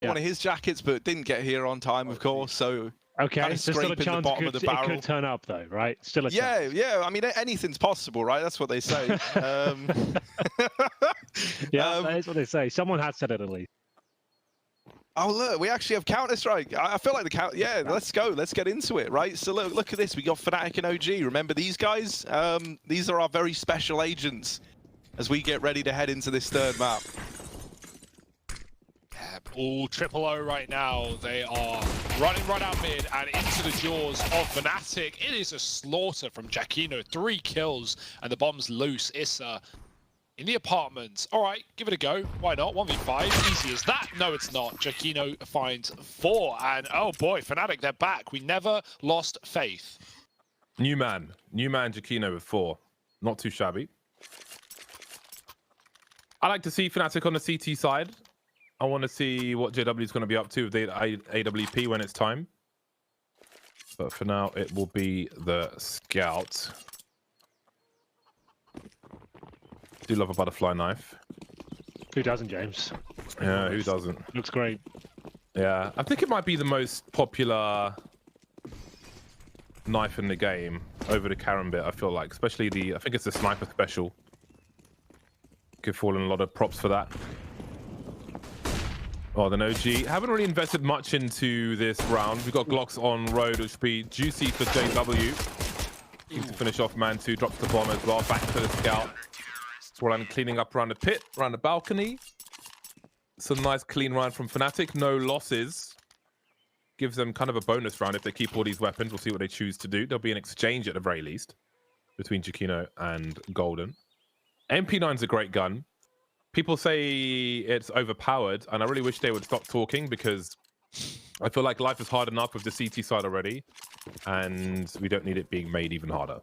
one of his jackets, but didn't get here on time, of course. So Okay, kind of so still a scraping the chance bottom of the it barrel. could turn up though, right? Still a chance. Yeah. I mean, anything's possible, right? That's what they say. Yeah, that is what they say. Someone has said it at least. Oh, look, we actually have Counter-Strike. I feel like the count. Yeah, let's go. Let's get into it, right? So look at this. We got Fnatic and OG. Remember these guys? These are our very special agents as we get ready to head into this third map. Yeah, all triple O right now. They are running right out mid and into the jaws of Fnatic. It is a slaughter from Giacchino. 3 kills and the bomb's loose. Issa in the apartments. All right, give it a go. Why not? 1v5, easy as that. No, it's not. Giacchino finds 4, and oh boy, Fnatic, they're back. We never lost faith. New man Giacchino with 4. Not too shabby. I like to see Fnatic on the CT side. I want to see what JW is going to be up to with the AWP when it's time. But for now, it will be the Scout. Do love a butterfly knife. Who doesn't, James? Yeah, who doesn't? Looks great. Yeah, I think it might be the most popular knife in the game over the Karambit, I feel like. Especially I think it's the sniper special. Give Fallen a lot of props for that. Oh, then OG haven't really invested much into this round. We've got Glocks on road, which should be juicy for JW. Keen to finish off man 2, drops the bomb as well. Back to the Scout. Roland cleaning up around the pit, around the balcony. Some nice clean run from Fnatic. No losses. Gives them kind of a bonus round if they keep all these weapons. We'll see what they choose to do. There'll be an exchange at the very least between Giacchino and Golden. MP9's a great gun. People say it's overpowered, and I really wish they would stop talking because I feel like life is hard enough with the CT side already, and we don't need it being made even harder.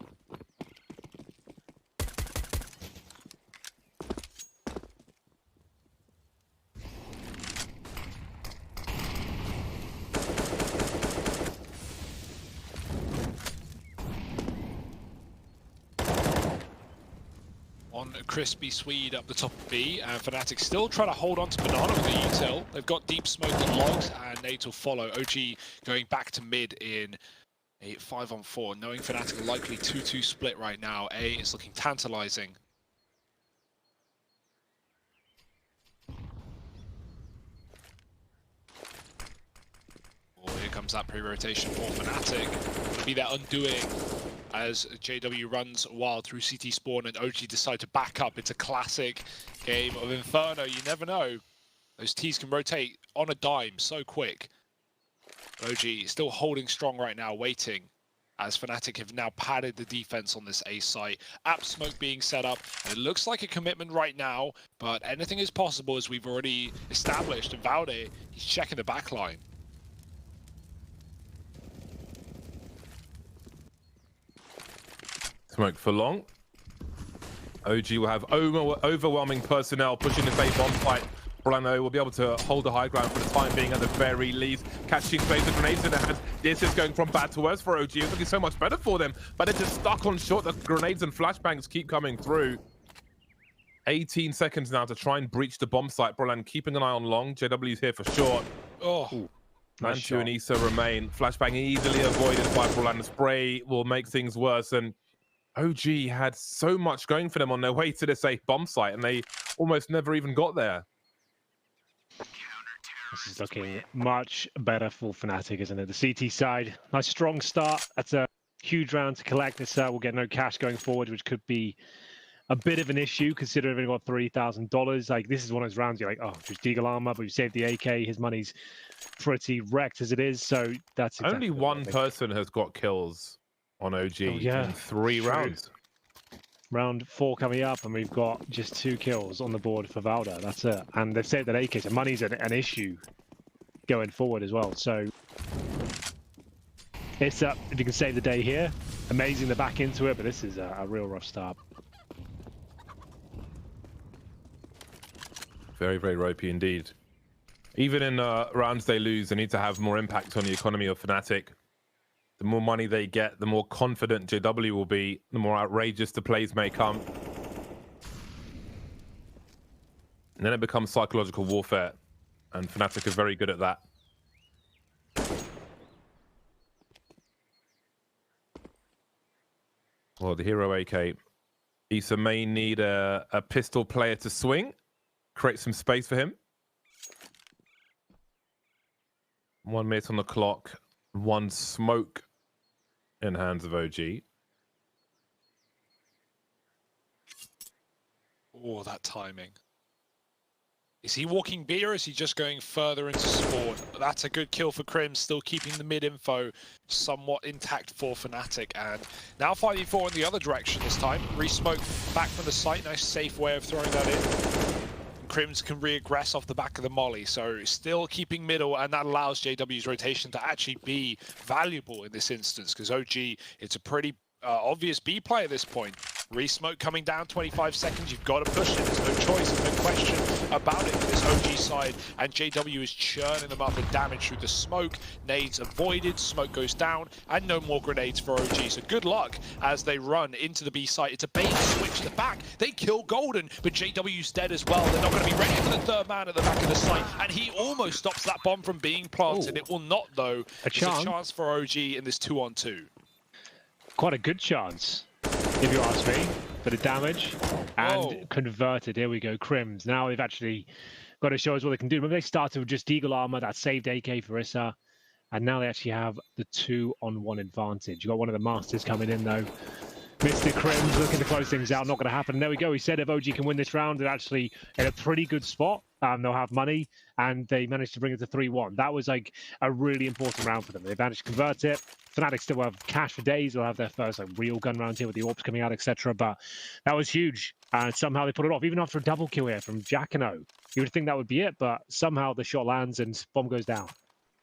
On a crispy Swede up the top of B, and Fnatic still trying to hold on to Banana with the util. They've got deep smoke and logs, and Nate will follow. OG going back to mid in a 5-on-4, knowing Fnatic are likely 2-2 split right now. A is looking tantalizing. Oh, here comes that pre-rotation for Fnatic. It'll be their undoing as JW runs wild through CT spawn and OG decide to back up. It's a classic game of Inferno. You never know. Those T's can rotate on a dime so quick. OG still holding strong right now, waiting as Fnatic have now padded the defense on this A site. App smoke being set up. And it looks like a commitment right now, but anything is possible as we've already established. And Valde, he's checking the back line. Smoke for long. OG will have overwhelming personnel pushing the A bomb fight. Brano will be able to hold the high ground for the time being at the very least. Catching laser grenades in their hands. This is going from bad to worse for OG. It's looking so much better for them, but they're just stuck on short. The grenades and flashbangs keep coming through. 18 seconds now to try and breach the bomb site. Brolan keeping an eye on long. JW's here for short. Oh, nice. Mantu and Issa remain. Flashbang easily avoided by Brolan. The spray will make things worse, and OG had so much going for them on their way to this safe bomb site, and they almost never even got there. This is looking much better for Fnatic, isn't it? The CT side, nice strong start. That's a huge round to collect. This we'll get no cash going forward, which could be a bit of an issue considering we've got $3,000. Like, this is one of those rounds you're like, oh, just Deagle armor, but we saved the AK. His money's pretty wrecked as it is, so that's exactly only one person has got kills on OG in 3 rounds. Round 4 coming up, and we've got just 2 kills on the board for Valda. That's it. And they've said that AK, so money's an issue going forward as well. So it's if you can save the day here, amazing. They're back into it, but this is a real rough start. Very, very ropey indeed. Even in rounds they lose, they need to have more impact on the economy of Fnatic. The more money they get, the more confident JW will be, the more outrageous the plays may come. And then it becomes psychological warfare. And Fnatic are very good at that. Well, the hero AK. Issa may need a pistol player to swing. Create some space for him. 1 minute on the clock. 1 smoke in hands of OG. Oh, that timing. Is he walking B or is he just going further into spawn? That's a good kill for Crim, still keeping the mid info somewhat intact for Fnatic. And now 5v4 in the other direction this time. Re-smoke back from the site, nice safe way of throwing that in. Crims can re-aggress off the back of the molly, so still keeping middle, and that allows JW's rotation to actually be valuable in this instance, because OG, it's a pretty obvious B play at this point. Re-smoke coming down 25 seconds, you've got to push it, there's no choice, there's no question about it for this OG side, and JW is churning them up with damage through the smoke. Nades avoided, smoke goes down, and no more grenades for OG, so good luck as they run into the B site. It's a bait switch to the back, they kill Golden, but JW's dead as well. They're not going to be ready for the third man at the back of the site, and he almost stops that bomb from being planted. It will not, though. It's a chance for OG in this 2-on-2. Quite a good chance, if you ask me, for the damage. And converted. Here we go, Crims. Now they've actually got to show us what they can do. Remember, they started with just Eagle Armor, that saved AK for Issa. And now they actually have the 2-on-1 advantage. You've got one of the Masters coming in, though. Mr. Crims looking to close things out. Not going to happen. And there we go. He said if OG can win this round, they're actually in a pretty good spot. They'll have money, and they managed to bring it to 3-1. That was like a really important round for them. They managed to convert it. Fnatic still have cash for days. They'll have their first like real gun round here with the AWPs coming out, etc. But that was huge, and somehow they put it off. Even after a double kill here from Jacquino, you would think that would be it, but somehow the shot lands and bomb goes down.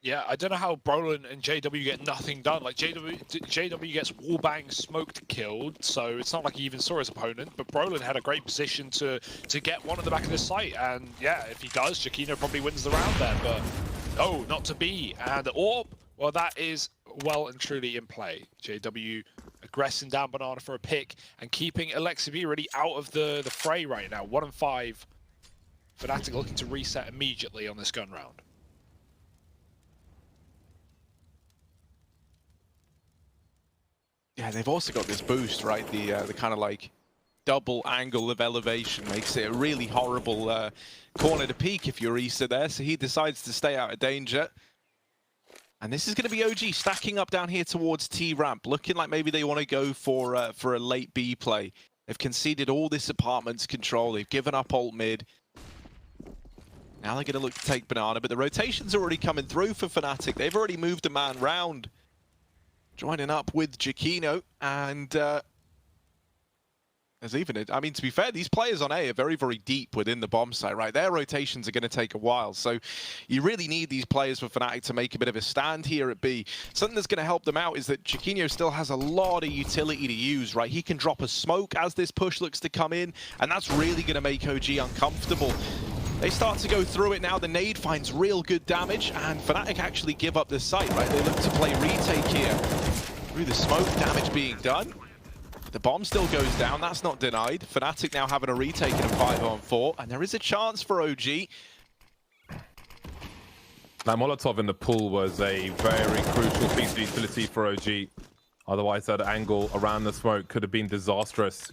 Yeah, I don't know how Brolin and JW get nothing done. Like JW gets wallbang smoked killed, so it's not like he even saw his opponent. But Brolin had a great position to get one at the back of the site, and yeah, if he does, Jacquino probably wins the round there. But oh, not to be. And the AWP, well, that is well and truly in play. JW aggressing down Banana for a pick and keeping Alexa B really out of the fray right now. 1-5. Fnatic looking to reset immediately on this gun round. Yeah, they've also got this boost, right? The kind of like double angle of elevation makes it a really horrible corner to peek if you're Issa there. So he decides to stay out of danger. And this is going to be OG stacking up down here towards T-ramp, looking like maybe they want to go for a late B play. They've conceded all this apartment's control. They've given up ult mid. Now they're going to look to take Banana, but the rotation's already coming through for Fnatic. They've already moved a man round. Joining up with Jacquino, and there's even, I mean, to be fair, these players on A are very, very deep within the bomb site, right? Their rotations are going to take a while, so you really need these players for Fnatic to make a bit of a stand here at B. Something that's going to help them out is that Jacquino still has a lot of utility to use, right? He can drop a smoke as this push looks to come in, and that's really going to make OG uncomfortable. They start to go through it now. The nade finds real good damage, and Fnatic actually give up the site, right? They look to play retake here. Through the smoke, damage being done. The bomb still goes down, that's not denied. Fnatic now having a retake in a 5-on-4, and there is a chance for OG. Now, Molotov in the pool was a very crucial piece of utility for OG. Otherwise, that angle around the smoke could have been disastrous.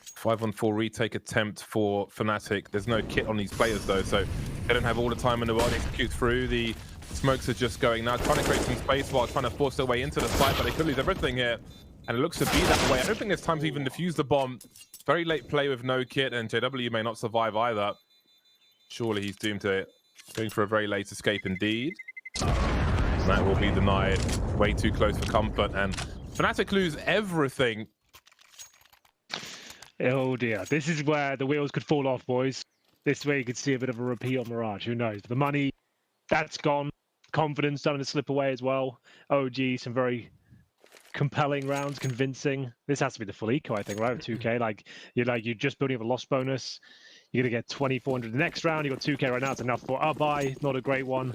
5-on-4 retake attempt for Fnatic. There's no kit on these players though, so they don't have all the time in the world to execute through. The smokes are just going now, trying to create some space while trying to force their way into the site, but they could lose everything here. And it looks to be that way. I don't think there's time to even defuse the bomb. Very late play with no kit, and JW may not survive either. Surely he's doomed to it. Going for a very late escape indeed. And that will be denied. Way too close for comfort, and Fnatic lose everything. Oh dear, this is where the wheels could fall off, boys. This way you could see a bit of a repeat on Mirage, who knows. The money, that's gone. Confidence starting to slip away as well. OG, some very compelling rounds, convincing. This has to be the full eco, I think, right? With 2K, you're just building up a loss bonus. You're gonna get 2,400 the next round. You got 2K right now. It's enough for a buy, not a great one.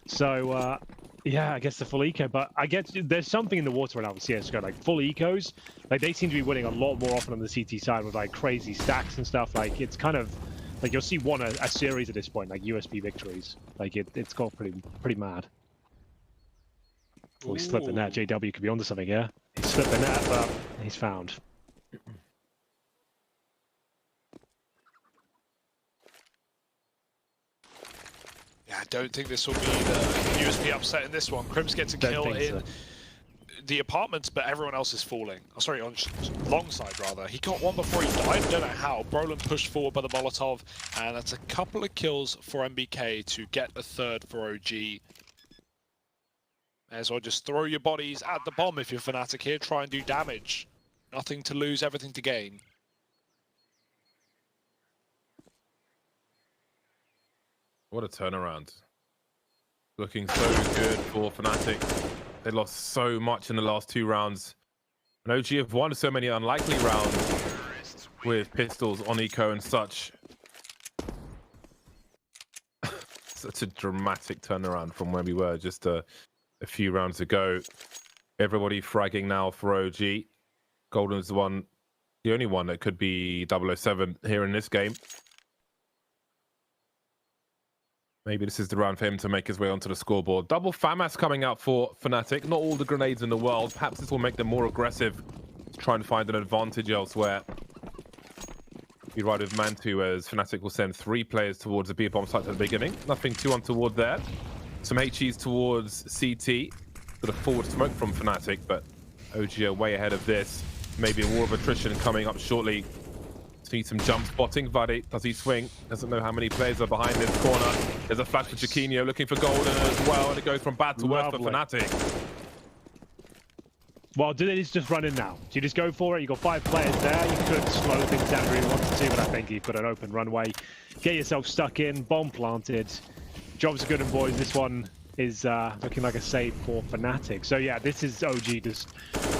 So yeah, I guess the full eco, but I guess there's something in the water right now with CS:GO. Like full ecos, like they seem to be winning a lot more often on the CT side with like crazy stacks and stuff. Like it's kind of Like you'll see a series at this point, like USB victories. Like it's got pretty mad. Oh, he slipped the net. JW could be onto something here. He slipped the net, but he's found. Yeah, I don't think this will be the USB upset in this one. Crims gets a kill in the apartments, but everyone else is falling. Oh, sorry, on long side rather. He got one before he died. Don't know how. Brolin pushed forward by the Molotov, and that's a couple of kills for MBK to get a third for OG. May as well just throw your bodies at the bomb if you're Fnatic here. Try and do damage. Nothing to lose, everything to gain. What a turnaround. Looking so good for Fnatic. They lost so much in the last 2 rounds. And OG have won so many unlikely rounds with pistols on eco and such. Such a dramatic turnaround from where we were just a few rounds ago. Everybody fragging now for OG. Golden's the only one that could be 007 here in this game. Maybe this is the round for him to make his way onto the scoreboard. Double FAMAS coming out for Fnatic. Not all the grenades in the world. Perhaps this will make them more aggressive to try and find an advantage elsewhere. We ride with Mantu as Fnatic will send 3 players towards the B bomb site at the beginning. Nothing too untoward there. Some HEs towards CT. Got a forward smoke from Fnatic, but OG are way ahead of this. Maybe a war of attrition coming up shortly. See some jump spotting. Vade, does he swing? Doesn't know how many players are behind this corner. There's a flash for Chiquinho looking for Golden as well, and it goes from bad to worse for Fnatic. Well, do they just run in now? Do you just go for it? You've got 5 players there. You could slow things down if you wanted to, but I think you've got an open runway. Get yourself stuck in, bomb planted. Jobs are good, and boys, this one is looking like a save for Fnatic. So yeah, this is OG just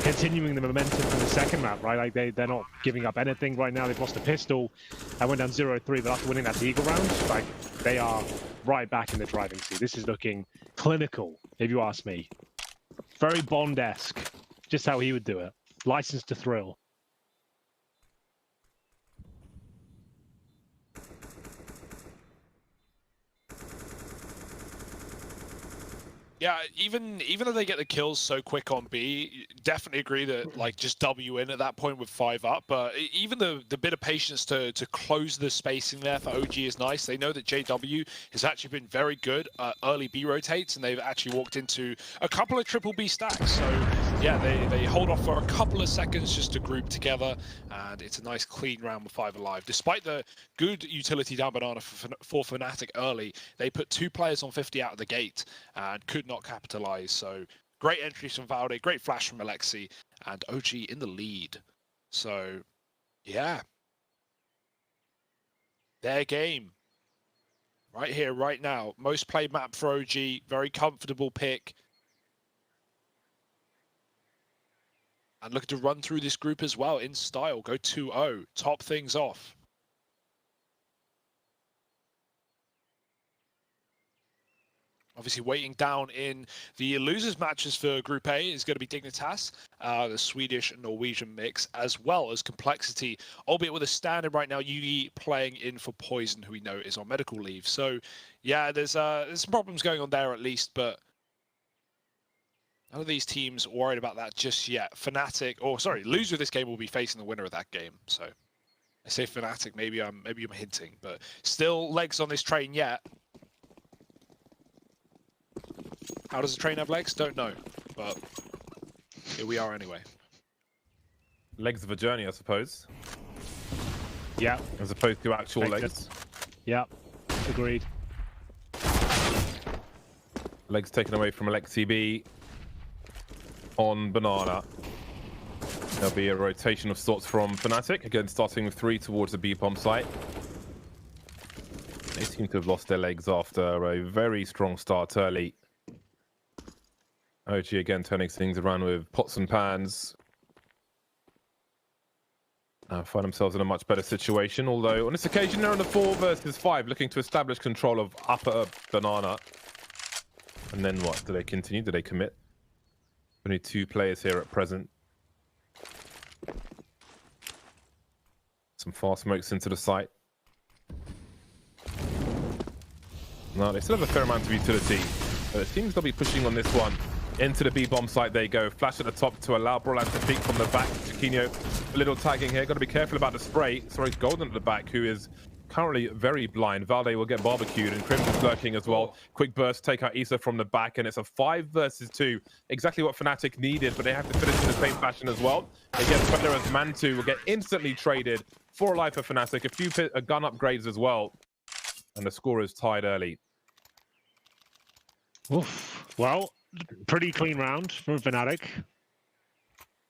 continuing the momentum from the second map, right? Like they're not giving up anything right now. They've lost a pistol. I went down 0-3, but after winning that Eagle round, like they are right back in the driving seat. This is looking clinical, if you ask me. Very Bond-esque, just how he would do it. License to thrill. Yeah, even though they get the kills so quick on B, definitely agree that like just W in at that point with 5 up. But even the bit of patience to close the spacing there for OG is nice. They know that JW has actually been very good early B rotates, and they've actually walked into a couple of triple B stacks. So yeah, they hold off for a couple of seconds just to group together, and it's a nice clean round with 5 alive. Despite the good utility down banana for Fnatic early, they put 2 players on 50 out of the gate and could not capitalize. So great entries from Valde, great flash from Alexi, and OG in the lead. So yeah, their game right here, right now. Most played map for OG, very comfortable pick. And looking to run through this group as well in style, go 2-0, top things off. Obviously waiting down in the losers matches for Group A is going to be Dignitas, the Swedish and Norwegian mix, as well as Complexity, albeit with a standard right now, UE playing in for Poison, who we know is on medical leave. So yeah, there's some problems going on there at least, but none of these teams worried about that just yet. Fnatic, or sorry, loser of this game will be facing the winner of that game. So I say Fnatic, maybe I'm hinting, but still legs on this train yet. How does the train have legs? Don't know, but here we are anyway. Legs of a journey, I suppose. Yeah. As opposed to actual legs. Yeah, agreed. Legs taken away from Alexi B on Banana. There'll be a rotation of sorts from Fnatic, again starting with 3 towards the B bomb site. They seem to have lost their legs after a very strong start early. OG again turning things around with pots and pans. Find themselves in a much better situation, although on this occasion they're on the 4 versus 5, looking to establish control of upper Banana. And then what? Do they continue? Do they commit? Only 2 players here at present. Some fast smokes into the site. No, they still have a fair amount of utility, but it seems they'll be pushing on this one. Into the B bomb site they go. Flash at the top to allow Brolan to peek from the back. Chiquinho, a little tagging here. Got to be careful about the spray. Sorry, it's Golden at the back, who is currently very blind. Valde will get barbecued, and Crims is lurking as well. Quick burst, take out Issa from the back, and it's a 5 versus 2. Exactly what Fnatic needed, but they have to finish in the same fashion as well. They get better as Mantu will get instantly traded for a life of Fnatic. A few gun upgrades as well, and the score is tied early. Oof. Well, pretty clean round from Fnatic.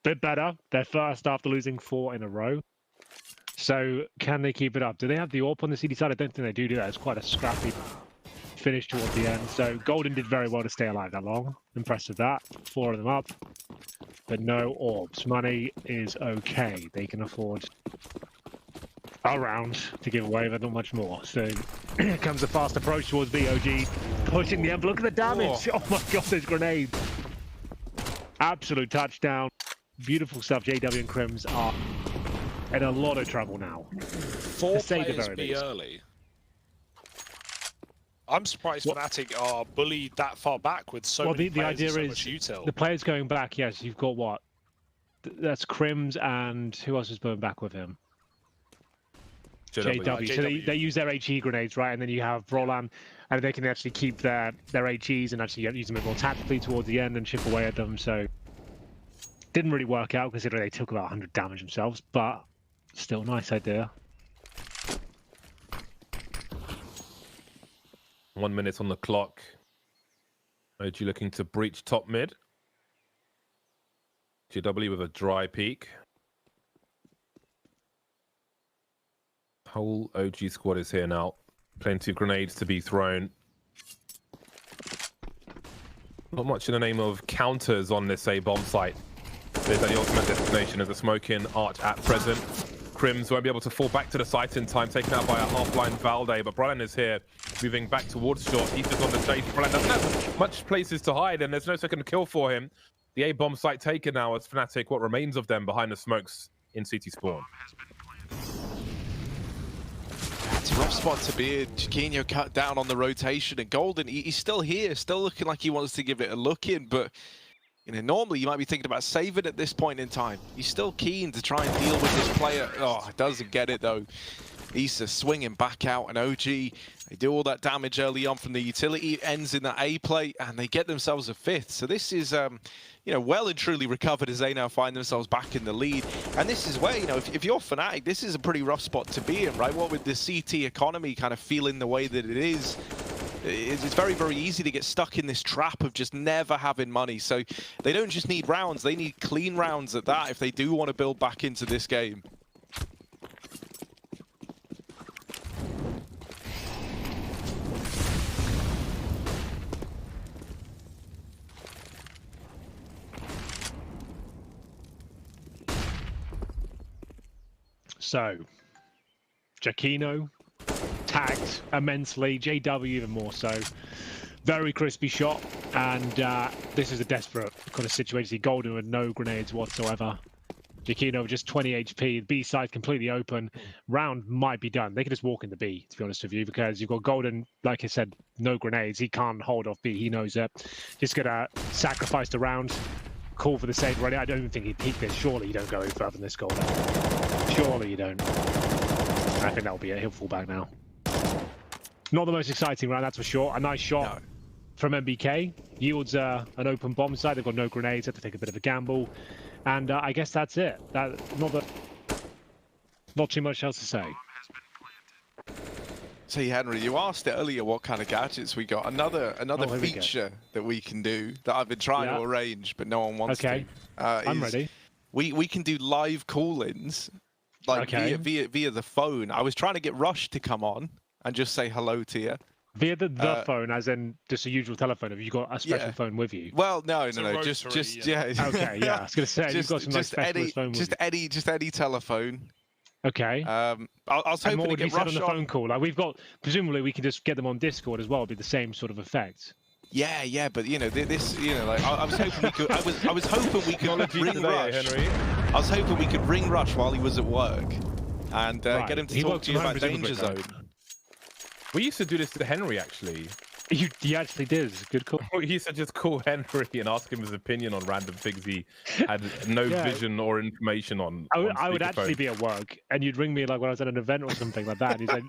Bit better. They're first after losing 4 in a row. So can they keep it up? Do they have the AWP on the CT side? I don't think they do that. It's quite a scrappy finish towards the end. So Golden did very well to stay alive that long. Impressed with that. 4 of them up. But no AWPs. Money is okay. They can afford a round to give away, but not much more. So here comes a fast approach towards BOG. Pushing the envelope. Look at the damage. Oh my god, there's grenades. Absolute touchdown. Beautiful stuff. JW and Crims are in a lot of trouble now. 4 players be early. I'm surprised Fnatic are bullied that far back with so many players idea and so is much util. The players going back, yes, you've got what? That's Crims and who else is going back with him? JW. So they use their HE grenades, right? And then you have Brolan, and they can actually keep their HEs and actually use them a bit more tactically towards the end and chip away at them. So didn't really work out considering they took about 100 damage themselves, but still nice idea. 1 minute on the clock. OG looking to breach top mid. JW with a dry peek. Whole OG squad is here now. Plenty of grenades to be thrown. Not much in the name of counters on this A bomb site. There's the ultimate destination as a smoking arch at present. Crims won't be able to fall back to the site in time, taken out by a half-blind Valde, but Brian is here, moving back towards short. He's just on the chase. Brian doesn't have much places to hide, and there's no second kill for him. The A bomb site taken now as Fnatic, what remains of them behind the smokes in CT spawn. It's a rough spot to be in. Chiquinho cut down on the rotation, and Golden, he's still here, still looking like he wants to give it a look in, but you know, normally you might be thinking about saving at this point in time. He's still keen to try and deal with this player. Oh, doesn't get it though. Issa swinging back out, and OG, they do all that damage early on from the utility, ends in that A play, and they get themselves a 5th. So this is, you know, well and truly recovered as they now find themselves back in the lead. And this is where, you know, if you're Fnatic, this is a pretty rough spot to be in, right? What with the CT economy kind of feeling the way that it is, it's very, very easy to get stuck in this trap of just never having money. So they don't just need rounds, they need clean rounds at that if they do want to build back into this game. So, Chiquinho tagged immensely, JW even more so. Very crispy shot, and this is a desperate kind of situation. See Golden with no grenades whatsoever. Chiquinho with just 20 HP, B side completely open. Round might be done. They could just walk in the B, to be honest with you, because you've got Golden, like I said, no grenades. He can't hold off B, he knows it. Just gonna sacrifice the round. Call for the save ready. I don't even think he peeked this. Surely you don't go any further than this Golden. Surely you don't. I think that'll be it. He'll fall back now. Not the most exciting round, that's for sure. A nice shot from MBK. Yields an open bomb site. They've got no grenades. Have to take a bit of a gamble. And I guess that's it. Not too much else to say. See, Henry, you asked it earlier what kind of gadgets we got. Another feature that we can do that I've been trying to arrange, but no one wants to. I'm ready. We can do live call-ins, like via the phone. I was trying to get Rush to come on and just say hello to you. Via the phone, as in just a usual telephone. Have you got a special phone with you? Well, no, just yeah. Okay, yeah. I was going to say you've got some like specialist phone with you. Just any telephone. Okay. I was hoping to get Rush on the phone call. Like we've got, presumably we can just get them on Discord as well. It'd be the same sort of effect. Yeah, but you know this, you know, like I was hoping we could. I was hoping we could ring Rush. Henry. I was hoping we could ring Rush while he was at work, and get him to talk to you about Danger Zone. We used to do this to Henry, actually. You actually did. It's a good call. He used to just call Henry and ask him his opinion on random things he had no vision or information on. I would actually be at work, and you'd ring me like when I was at an event or something like that. And he's like,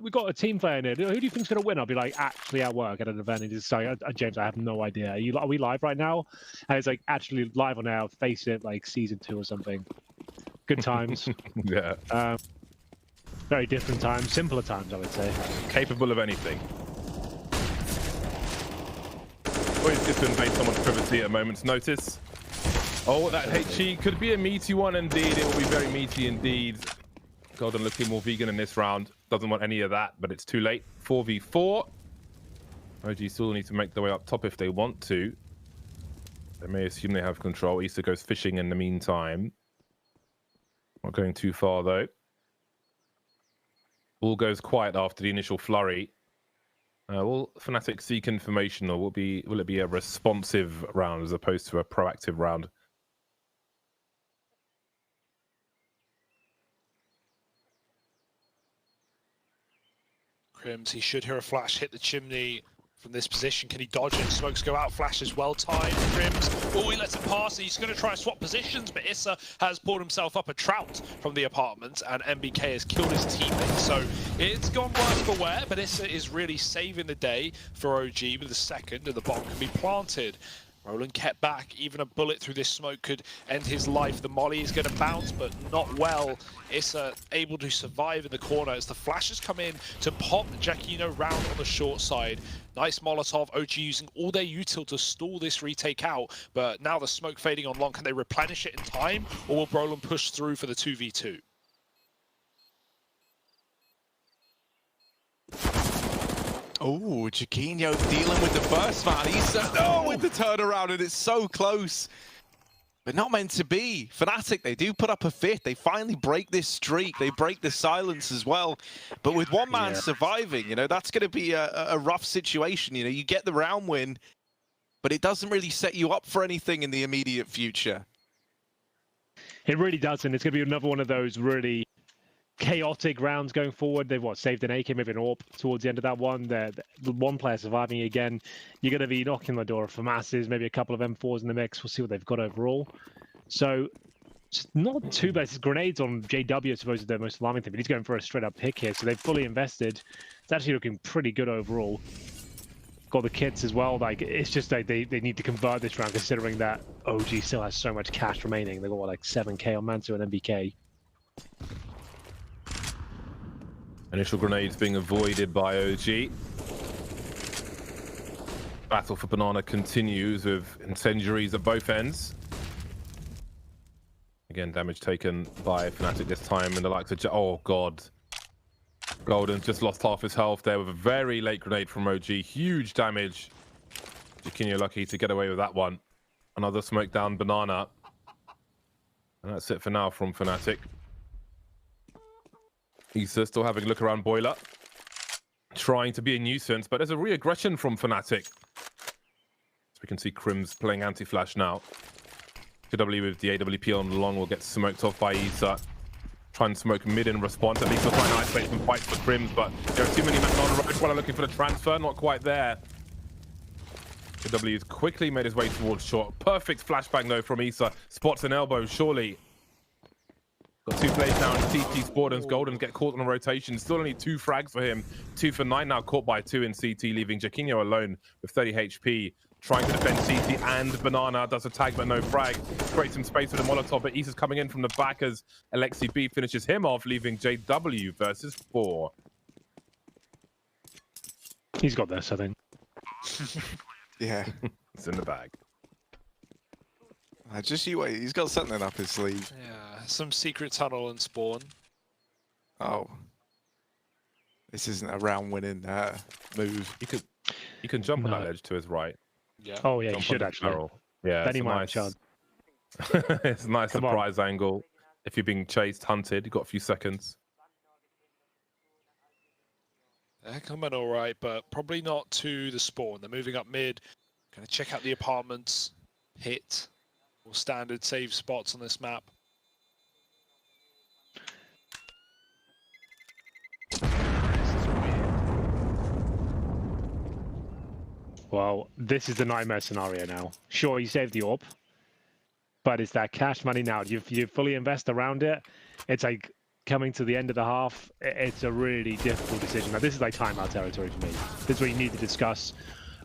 we got a team playing here. Who do you think's going to win? I'll be like, actually at work at an event. And he's like, James, I have no idea. Are we live right now? And it's like, actually live on now. Face it, like season 2 or something. Good times. Yeah. Very different times, simpler times, I would say. Capable of anything. Always good to invade someone's privacy at a moment's notice. Oh, that HE could be a meaty one indeed. It will be very meaty indeed. Golden looking more vegan in this round. Doesn't want any of that, but it's too late. 4v4. OG still need to make their way up top if they want to. They may assume they have control. Issa goes fishing in the meantime. Not going too far though. All goes quiet after the initial flurry. Will Fnatic seek information, or will it be a responsive round as opposed to a proactive round? Crims, he should hear a flash hit the chimney from this position. Can he dodge it? Smokes go out, flashes well timed. Crims, oh, he lets it pass. He's going to try to swap positions, but Issa has pulled himself up a trout from the apartment, and MBK has killed his teammate. So it's gone worse for wear, but Issa is really saving the day for OG with the second, and the bomb can be planted. Roland kept back. Even a bullet through this smoke could end his life. The molly is going to bounce, but not well. Issa able to survive in the corner as the flashes come in to pop Giacchino round on the short side. Nice Molotov. OG using all their util to stall this retake out, but now the smoke fading on long. Can they replenish it in time, or will Brolin push through for the 2v2? Oh, Giacchino dealing with the first man. He's with the turnaround, and it's so close. But not meant to be. Fnatic, they do put up a fifth. They finally break this streak. They break the silence as well. But with one man surviving, that's going to be a rough situation. You get the round win, but it doesn't really set you up for anything in the immediate future. It really doesn't. It's going to be another one of those really chaotic rounds going forward. They've saved an AK, maybe an AWP towards the end of that one. The one player surviving again. You're going to be knocking on the door for masses, maybe a couple of M4s in the mix. We'll see what they've got overall. So it's not too bad. It's grenades on JW, I suppose, is the most alarming thing, but he's going for a straight up pick here. So they've fully invested. It's actually looking pretty good overall. Got the kits as well. Like, it's just like they need to convert this round, considering that OG still has so much cash remaining. They've got like 7k on Manso and MBK. Initial grenades being avoided by OG. Battle for Banana continues with incendiaries at both ends. Again, damage taken by Fnatic this time, and the likes of oh god. Golden just lost half his health there with a very late grenade from OG. Huge damage. Giacchino lucky to get away with that one. Another smoke down Banana. And that's it for now from Fnatic. Issa still having a look around Boiler. Trying to be a nuisance, but there's a re-aggression from Fnatic. So we can see Crims playing anti-flash now. KW with the AWP on long will get smoked off by Issa. Try and smoke mid in response. At least we'll try and isolate some fights for Crims, but there are too many men on the road while looking for the transfer. Not quite there. KW has quickly made his way towards short. Perfect flashbang though from Issa. Spots an elbow, surely. Got 2 plays now in CT Sport, and Golden get caught on a rotation. Still only 2 frags for him. 2 for 9 now, caught by 2 in CT, leaving Giacchino alone with 30 HP. Trying to defend CT, and Banana does a tag but no frag. Creates some space for the Molotov, but Issa's coming in from the back as Alexi B finishes him off, leaving JW versus 4. He's got this, I think. Yeah. It's in the bag. Just you wait. He's got something up his sleeve. Yeah, some secret tunnel and spawn. Oh. This isn't a round-winning move. You can jump on that ledge to his right. Yeah. Oh yeah, Jump you should on the actually. barrel. Yeah, Then he it's a might have a nice, chance. it's a nice surprise angle. If you're being chased, hunted, you've got a few seconds. They're coming all right, but probably not to the spawn. They're moving up mid. Gonna check out the apartments. Hit. Or standard save spots on this map. Well, this is the nightmare scenario now. Sure, you saved the orb, but it's that cash money now. You fully invest around it. It's like coming to the end of the half. It's a really difficult decision. Now, this is like timeout territory for me. This is where you need to discuss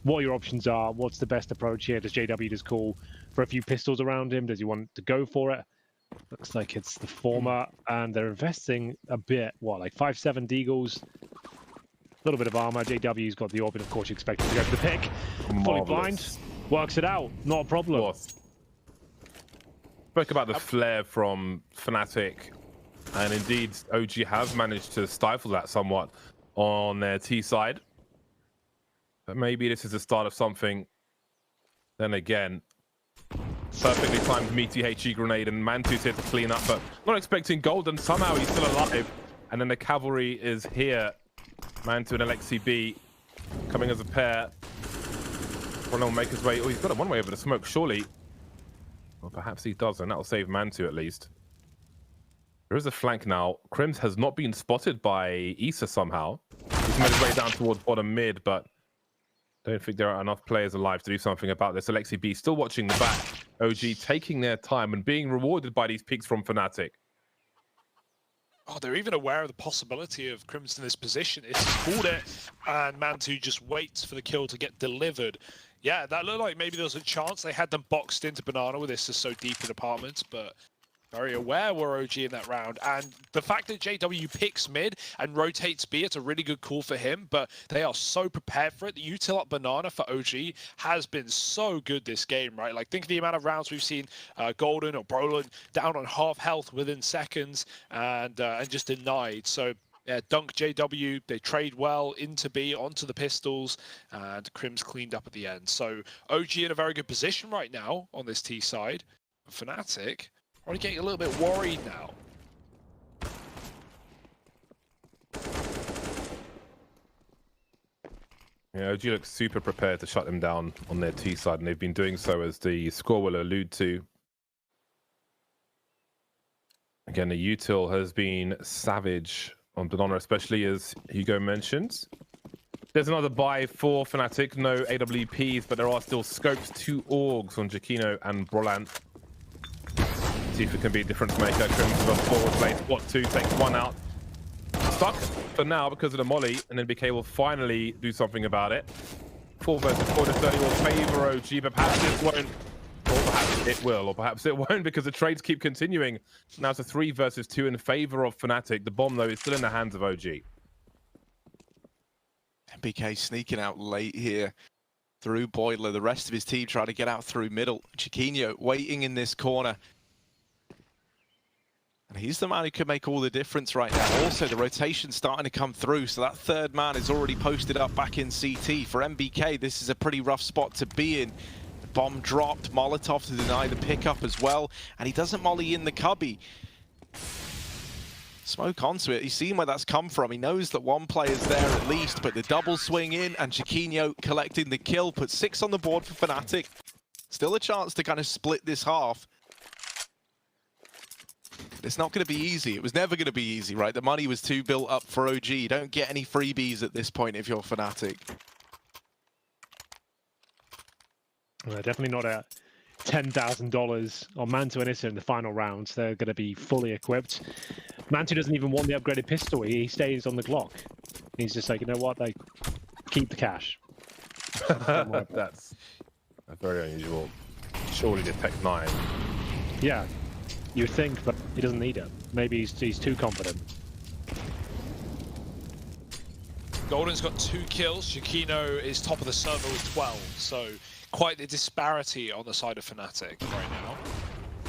what your options are. What's the best approach here? Does JW just call for a few pistols around him? Does he want to go for it? Looks like it's the former, and they're investing a bit. What, like 5-7 Deagles? A little bit of armor. JW's got the orb, and of course you expect him to go for the pick. Fully blind. Works it out. Not a problem. Spoke about the flare from Fnatic, and indeed OG have managed to stifle that somewhat on their T side. But maybe this is the start of something. Then again, perfectly timed meaty HE grenade, and Mantu's here to clean up, but not expecting Golden. Somehow he's still alive. And then the cavalry is here. Mantu and Alexi B coming as a pair. One will make his way. Oh, he's got a one way over the smoke, surely. Well, perhaps he does, and that'll save Mantu at least. There is a flank now. Crims has not been spotted by Issa somehow. He's made his way down towards bottom mid, but don't think there are enough players alive to do something about this. Alexi B still watching the back. OG taking their time and being rewarded by these peaks from Fnatic. Oh, they're even aware of the possibility of Crims in this position. It's called it, and Mantu just waits for the kill to get delivered. Yeah, that looked like maybe there was a chance they had them boxed into Banana with this is so deep in apartments, but very aware were OG in that round. And the fact that JW picks mid and rotates B, it's a really good call for him, but they are so prepared for it. The util up Banana for OG has been so good this game, right? Like, think of the amount of rounds we've seen Golden or Brolin down on half health within seconds and just denied. So yeah, dunk JW, they trade well into B, onto the pistols, and Crims cleaned up at the end. So OG in a very good position right now on this T side. Fnatic probably getting a little bit worried now. Yeah, OG looks super prepared to shut them down on their T side, and they've been doing so, as the score will allude to. Again, the util has been savage on Banana, especially as Hugo mentions. There's another buy for Fnatic, no AWPs, but there are still scopes, 2 Orgs on Jakino and Brolant. See if it can be a difference maker. Crims on forward play. Spot 2 takes 1 out. Stuck for now because of the molly, and then BK will finally do something about it. 4 versus 4 to 30 will favor OG, but perhaps it won't. Or perhaps it will, or perhaps it won't, because the trades keep continuing. Now it's a 3 versus 2 in favor of Fnatic. The bomb, though, is still in the hands of OG. BK sneaking out late here through Boiler. The rest of his team trying to get out through middle. Chiquinho waiting in this corner. And he's the man who can make all the difference right now. Also, the rotation's starting to come through, so that third man is already posted up back in CT. For MBK, this is a pretty rough spot to be in. The bomb dropped, Molotov to deny the pickup as well, and he doesn't molly in the cubby. Smoke onto it. He's seen where that's come from. He knows that one player's there at least, but the double swing in, and Chiquinho collecting the kill, puts 6 on the board for Fnatic. Still a chance to kind of split this half. It's not going to be easy. It was never going to be easy, right? The money was too built up for OG. You don't get any freebies at this point if you're Fnatic. Definitely not a $10,000 on Mantu and Issa in the final rounds. They're going to be fully equipped. Mantu doesn't even want the upgraded pistol. He stays on the Glock. He's just like, you know what? Like, keep the cash. That's very unusual. Surely the Tech 9. Yeah. You would think, but he doesn't need it. Maybe he's too confident. Golden's got 2 kills. Chiquinho is top of the server with 12. So quite the disparity on the side of Fnatic right now.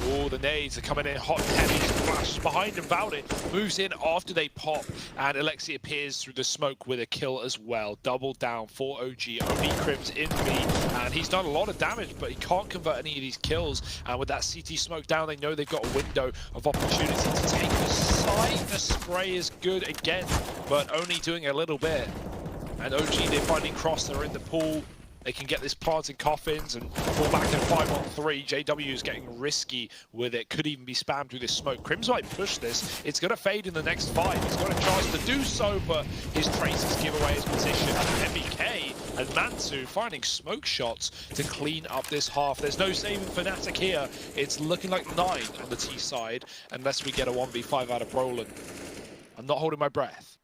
Oh, the nades are coming in hot and heavy. Flash behind him. Valid moves in after they pop, and Alexi appears through the smoke with a kill as well. Double down for OG. Only Crims in B, and he's done a lot of damage, but he can't convert any of these kills. And with that CT smoke down, they know they've got a window of opportunity to take the side. The spray is good again, but only doing a little bit. And OG, they're finding Cross. They're in the pool. They can get this plant in coffins and fall back to 5-on-3. JW is getting risky with it. Could even be spammed through this smoke. Crims might push this. It's going to fade in the next 5. He's got a chance to do so, but his traces give away his position. And MBK And Mansu finding smoke shots to clean up this half. There's no saving Fnatic here. It's looking like 9 on the T side, unless we get a 1v5 out of Brolin. I'm not holding my breath.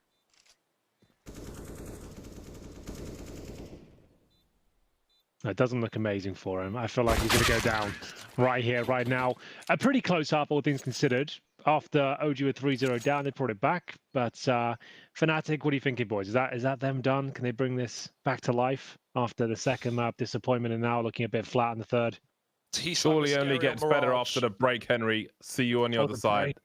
It doesn't look amazing for him. I feel like he's going to go down right here, right now. A pretty close half, all things considered. After OG were 3-0 down, they brought it back. But Fnatic, what are you thinking, boys? Is that them done? Can they bring this back to life after the second map disappointment and now looking a bit flat in the third? Surely only gets better after the break, Henry. See you on the other side. Break.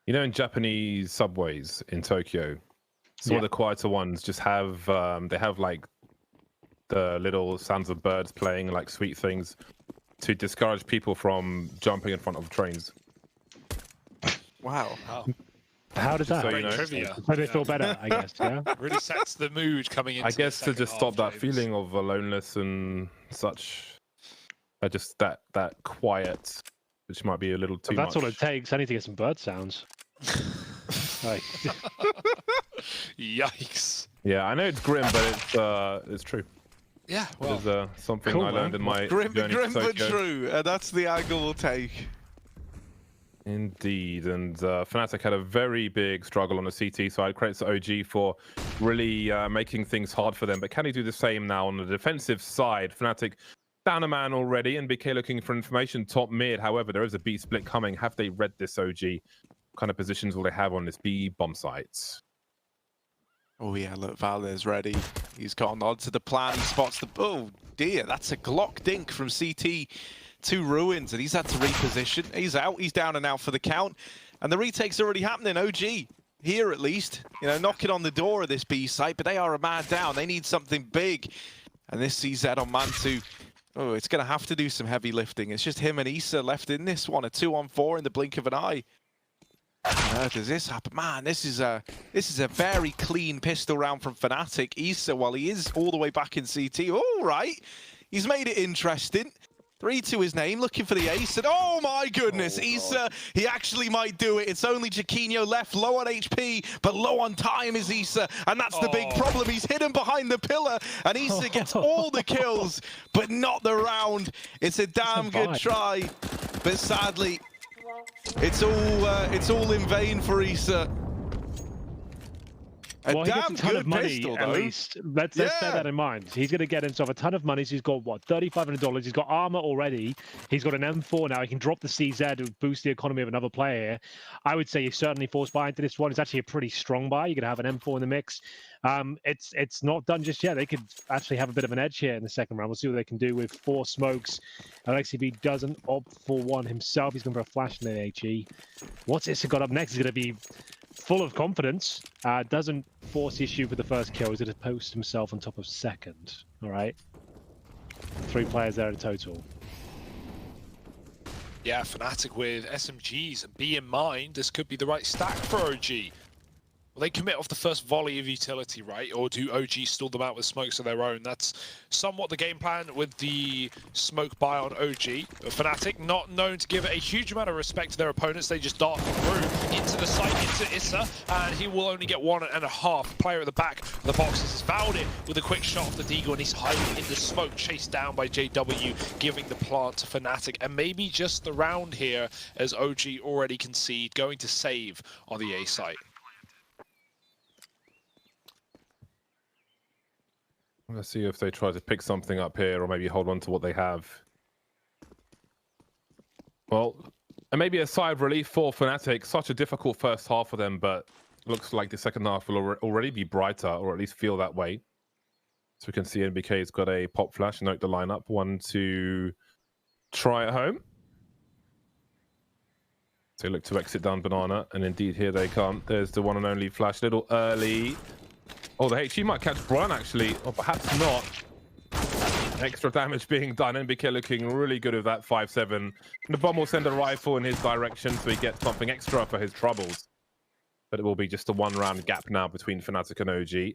You know, in Japanese subways in Tokyo, some of the quieter ones just have they have like the little sounds of birds playing, like sweet things, to discourage people from jumping in front of trains. Wow. Oh. How does that? So, you know, Trivia. So they feel better, I guess. Yeah. Really sets the mood coming into I guess the to second just stop half, that James. feeling of aloneness and such. Just that quiet, which might be a little too If that's much. all it takes. I need to get some bird sounds. Like, Yikes. Yeah, I know it's grim, but it's true. Yeah, It well, is something cool, I learned man. in my Grim journey to but Tokyo. true. That's the angle we'll take. Indeed, and Fnatic had a very big struggle on the CT side. Credits to OG for really making things hard for them, but can he do the same now on the defensive side? Fnatic down a man already, and BK looking for information top mid. However, there is a B split coming. Have they read this, OG? What kind of positions will they have on this B bomb sites? Oh yeah, look, Valde's ready. He's got an nod to the plan. He spots the... Oh dear, that's a Glock dink from CT to Ruins, and he's had to reposition. He's out. He's down and out for the count. And the retake's already happening. OG, here at least, you know, knocking on the door of this B site, but they are a man down. They need something big. And this CZ on man 2. Oh, it's going to have to do some heavy lifting. It's just him and Issa left in this one. A 2-on-4 in the blink of an eye. Does this happen? Man, this is a very clean pistol round from Fnatic. Issa, while he is all the way back in CT, all right, he's made it interesting. 3 to his name, looking for the ace, and oh my goodness, Issa, he actually might do it. It's only Chiquinho left, low on HP, but low on time is Issa, and that's the big problem. He's hidden behind the pillar, and Issa gets all the kills, but not the round. It's a damn good try, but sadly, it's all in vain for Issa. Well, he gets a ton good of money, pistol, at though. least. Let's bear that in mind. He's going to get himself a ton of money. So he's got, what, $3,500. He's got armor already. He's got an M4 now. He can drop the CZ to boost the economy of another player here. I would say he's certainly forced buy into this one. It's actually a pretty strong buy. You're going to have an M4 in the mix. It's not done just yet. They could actually have a bit of an edge here in the second round. We'll see what they can do with 4 smokes. LXCB doesn't opt for one himself. He's going for a flash in the HE. What's Issa got up next? He's going to be full of confidence, doesn't force issue for the first kill. He's going to post himself on top of second. All right. 3 players there in total. Yeah, Fnatic with SMGs. And be in mind, this could be the right stack for OG. Will they commit off the first volley of utility, right? Or do OG stall them out with smokes of their own? That's somewhat the game plan with the smoke buy on OG. But Fnatic, not known to give a huge amount of respect to their opponents. They just dart through into the site, into Issa, and he will only get 1.5. Player at the back of the boxes is Valde with a quick shot off the Deagle, and he's hiding in the smoke, chased down by JW, giving the plant to Fnatic. And maybe just the round here, as OG already concede, going to save on the A site. Let's see if they try to pick something up here, or maybe hold on to what they have. Well, and maybe a sigh of relief for Fnatic. Such a difficult first half for them, but looks like the second half will already be brighter, or at least feel that way. So we can see NBK's got a pop flash. Note the lineup. 1 to try at home. So they look to exit down Banana, and indeed here they come. There's the one and only flash, little early. Oh, the HE might catch Brian, actually, or perhaps not. Extra damage being done. NBK looking really good with that 5-7. And the bomb will send a rifle in his direction, so he gets something extra for his troubles. But it will be just a 1-round gap now between Fnatic and OG.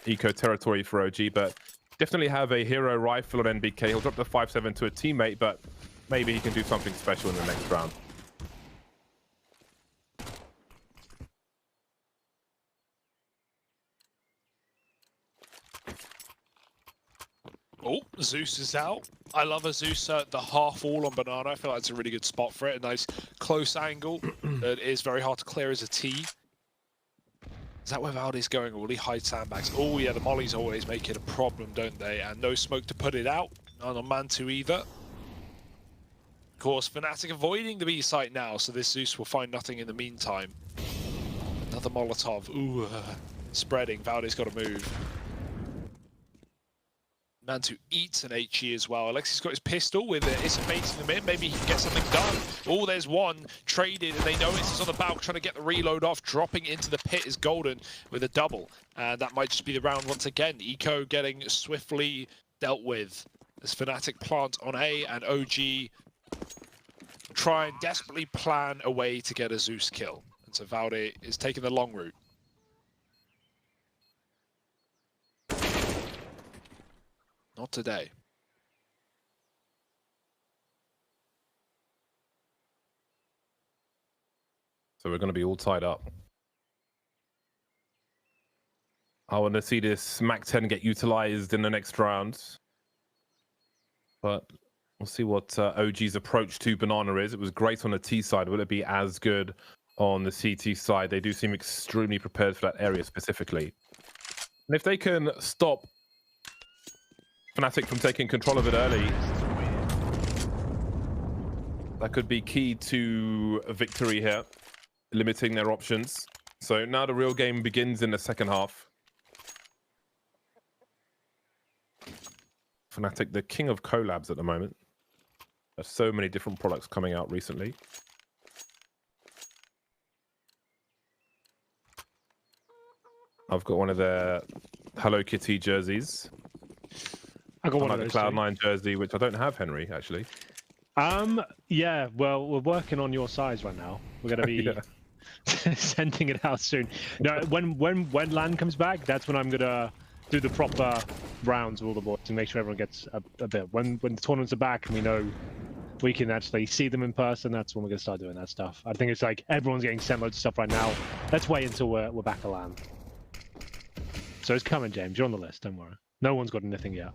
Eco territory for OG, but definitely have a hero rifle on NBK. He'll drop the 5-7 to a teammate, but maybe he can do something special in the next round. Oh, Zeus is out. I love a Zeus at the half wall on Banana. I feel like it's a really good spot for it. A nice close angle that is very hard to clear as a T. Is that where Valde's going, or will he hide sandbags? Oh yeah, the mollies always make it a problem, don't they? And no smoke to put it out. None on man 2 either. Of course, Fnatic avoiding the B site now, so this Zeus will find nothing in the meantime. Another Molotov. Ooh, spreading. Valde's got to move. Mantu eats an HE as well. Alexi's got his pistol with it. It's baiting them in. Maybe he can get something done. Oh, there's one traded, and they know it's on the balk trying to get the reload off. Dropping into the pit is Golden with a double. And that might just be the round once again. Eco getting swiftly dealt with as Fnatic plant on A, and OG try and desperately plan a way to get a Zeus kill. And so Valde is taking the long route. Not today. So we're going to be all tied up. I want to see this Mac 10 get utilized in the next round. But We'll see what OG's approach to Banana is. It was great on the T side. Will it be as good on the CT side? They do seem extremely prepared for that area specifically. And if they can stop Fnatic from taking control of it early, that could be key to a victory here, limiting their options. So now the real game begins in the second half. Fnatic, the king of collabs at the moment. There's so many different products coming out recently. I've got one of their Hello Kitty jerseys. I got one like of those the Cloud9 jersey, which I don't have, Henry, actually. Yeah, well, we're working on your size right now. We're going to be sending it out soon. No, when LAN comes back, that's when I'm going to do the proper rounds with all the boys to make sure everyone gets a bit. When the tournaments are back and we know we can actually see them in person, that's when we're going to start doing that stuff. I think it's like everyone's getting sent loads of stuff right now. Let's wait until we're back at LAN. So it's coming, James. You're on the list, don't worry. No one's got anything yet.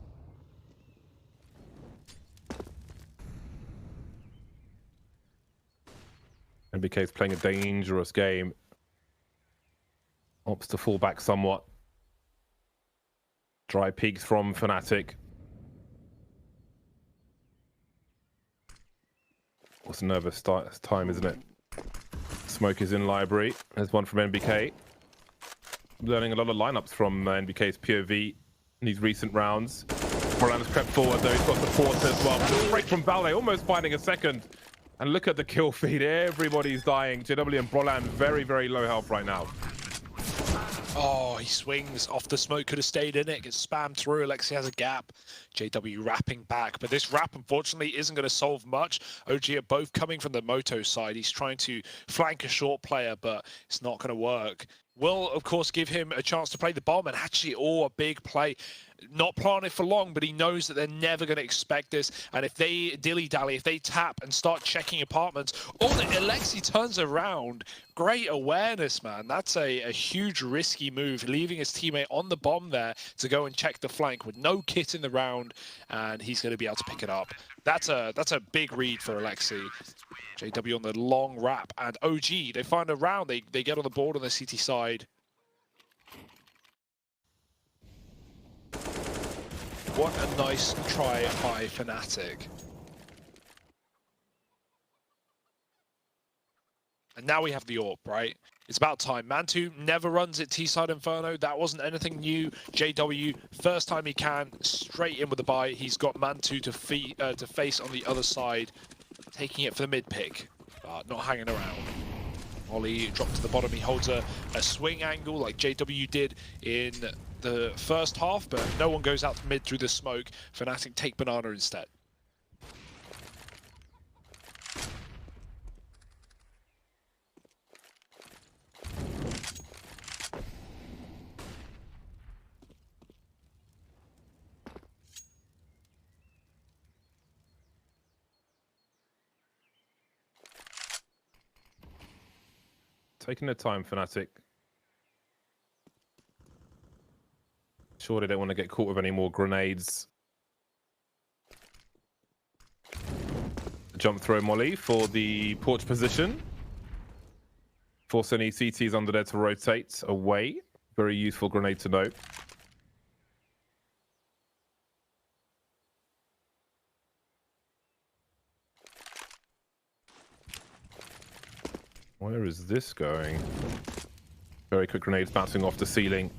NBK's playing a dangerous game. Opts to fall back somewhat. Dry peaks from Fnatic. What's a nervous time, isn't it? Smoke is in library. There's one from NBK. Learning a lot of lineups from NBK's POV in these recent rounds. Brolan's crept forward though, he's got support as well. Break from Ballet, almost finding a second. And look at the kill feed, everybody's dying. JW and Brolan very, very low health right now. Oh, he swings off the smoke, could have stayed in it, gets spammed through. Alexi has a gap. JW wrapping back, but this wrap unfortunately isn't going to solve much. OG are both coming from the Moto side. He's trying to flank a short player, but it's not going to work. Will, of course, give him a chance to play the bomb, and actually, a big play. Not planted for long, but he knows that they're never going to expect this. And if they dilly-dally, if they tap and start checking apartments, Alexi turns around. Great awareness, man. That's a huge risky move, leaving his teammate on the bomb there to go and check the flank with no kit in the round, and he's going to be able to pick it up. That's a big read for Alexi. JW on the long wrap, and OG, they find a round. They get on the board on the CT side. What a nice try by Fnatic. And now we have the AWP, right? It's about time. Mantu never runs at T-side Inferno. That wasn't anything new. JW, first time he can, straight in with the buy. He's got Mantu to face on the other side, taking it for the mid pick, but not hanging around. Ollie dropped to the bottom. He holds a swing angle like JW did in the first half, but no one goes out to mid through the smoke. Fnatic take Banana instead. Taking their time, Fnatic. Sure, they don't want to get caught with any more grenades. Jump throw molly for the porch position. Force any CTs under there to rotate away. Very useful grenade to note. Where is this going? Very quick grenades bouncing off the ceiling.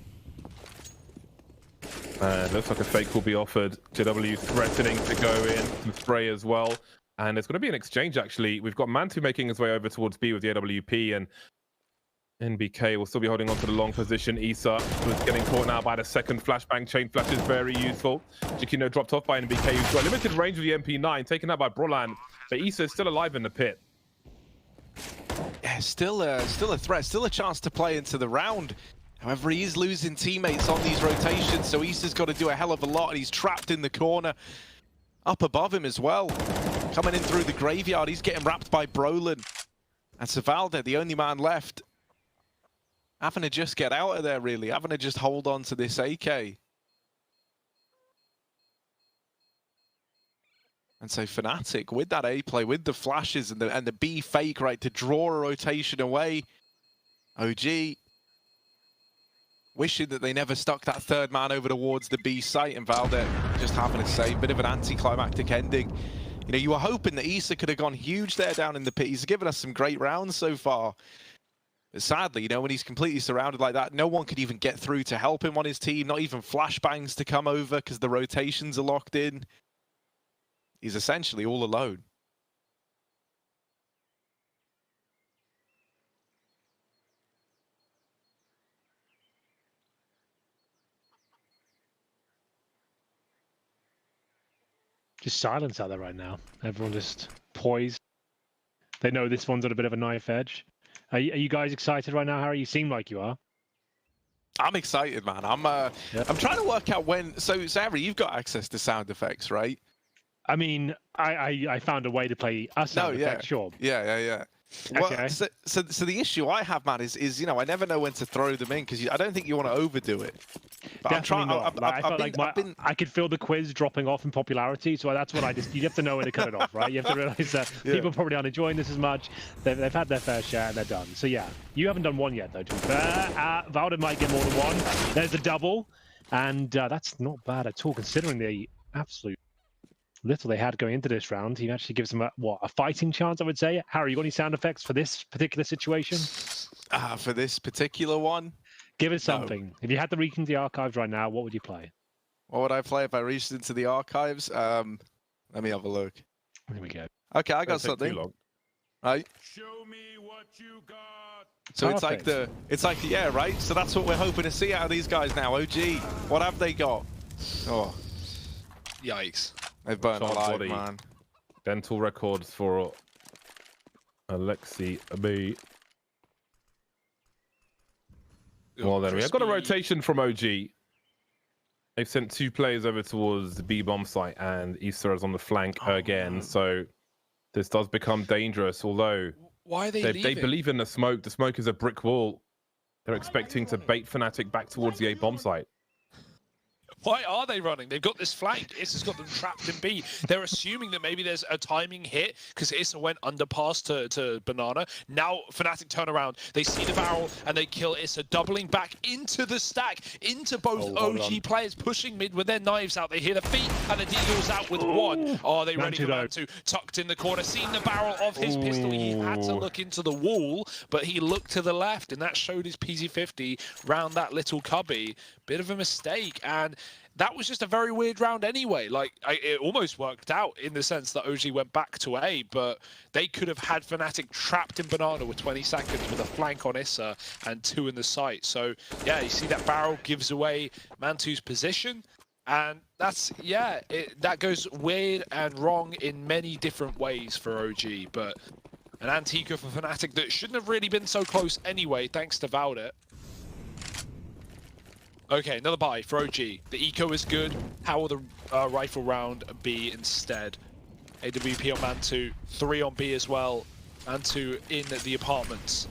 And looks like a fake will be offered. JW threatening to go in, some spray as well. And there's going to be an exchange, actually. We've got Mantu making his way over towards B with the AWP, and NBK will still be holding on to the long position. Issa was getting caught now by the second flashbang. Chain flash is very useful. Chiquino dropped off by NBK, who's got limited range with the MP9, taken out by Brolan. But Issa is still alive in the pit. Yeah, still a threat, still a chance to play into the round. However, he is losing teammates on these rotations, so Issa's got to do a hell of a lot, and he's trapped in the corner. Up above him as well. Coming in through the graveyard, he's getting wrapped by Brolan. And Savalda, the only man left, having to just get out of there, really. Having to just hold on to this AK. And so Fnatic, with that A play, with the flashes and the B fake, right, to draw a rotation away, OG wishing that they never stuck that third man over towards the B site, and Valde just having a save. Bit of an anticlimactic ending. You know, you were hoping that Issa could have gone huge there down in the pit. He's given us some great rounds so far. But sadly, you know, when he's completely surrounded like that, no one could even get through to help him on his team, not even flashbangs to come over because the rotations are locked in. He's essentially all alone. Just silence out there right now. Everyone just poised. They know this one's on a bit of a knife edge. Are you guys excited right now, Harry? You seem like you are. I'm excited, man. I'm trying to work out when. So, Harry, you've got access to sound effects, right? I mean, I found a way to play a sound effect, sure. Yeah. Okay. Well, so the issue I have, man, is you know, I never know when to throw them in because I don't think you want to overdo it. But Definitely not. I felt like I could feel the quiz dropping off in popularity, so that's what you have to know when to cut it off, right? You have to realize that people probably aren't enjoying this as much. They've had their fair share and they're done. So yeah, you haven't done one yet though. To be fair, Valde might get more than one. There's a double, and that's not bad at all considering the absolute little they had going into this round. He actually gives them a fighting chance, I would say. Harry, you got any sound effects for this particular situation? For this particular one? Give us something. No. If you had to reach into the archives right now, what would you play? What would I play if I reached into the archives? Let me have a look. Here we go. Okay, I got something. Right. Show me what you got. So Perfect. it's like yeah, right? So that's what we're hoping to see out of these guys now. OG, what have they got? Oh. Yikes. They've burnt alive, body. man. Dental records for Alexi B. Well then, we have got a rotation from OG. They've sent 2 players over towards the B bomb site, and Issa is on the flank again. Man. So this does become dangerous. Although why are they they believe in the smoke. The smoke is a brick wall. They're expecting to bait Fnatic back towards the A bomb site. Why are they running? They've got this flank. Issa's got them trapped in B. They're assuming that maybe there's a timing hit because Issa went underpass to Banana. Now Fnatic turn around. They see the barrel and they kill Issa, doubling back into the stack, into both OG players, pushing mid with their knives out. They hear the feet and the Deagle's out with one. Oh, they ready for Mantu. Tucked in the corner, seen the barrel of his pistol. He had to look into the wall, but he looked to the left and that showed his PZ50 round that little cubby. Bit of a mistake, and that was just a very weird round anyway. Like, it almost worked out in the sense that OG went back to A, but they could have had Fnatic trapped in Banana with 20 seconds with a flank on Issa and 2 in the site. So, yeah, you see that barrel gives away Mantu's position, and that's, yeah, that goes weird and wrong in many different ways for OG, but an Antigua for Fnatic that shouldn't have really been so close anyway, thanks to Valde. Okay, another buy for OG. The eco is good. How will the rifle round be instead? AWP on Mantu, 3 on B as well. Mantu in the apartments.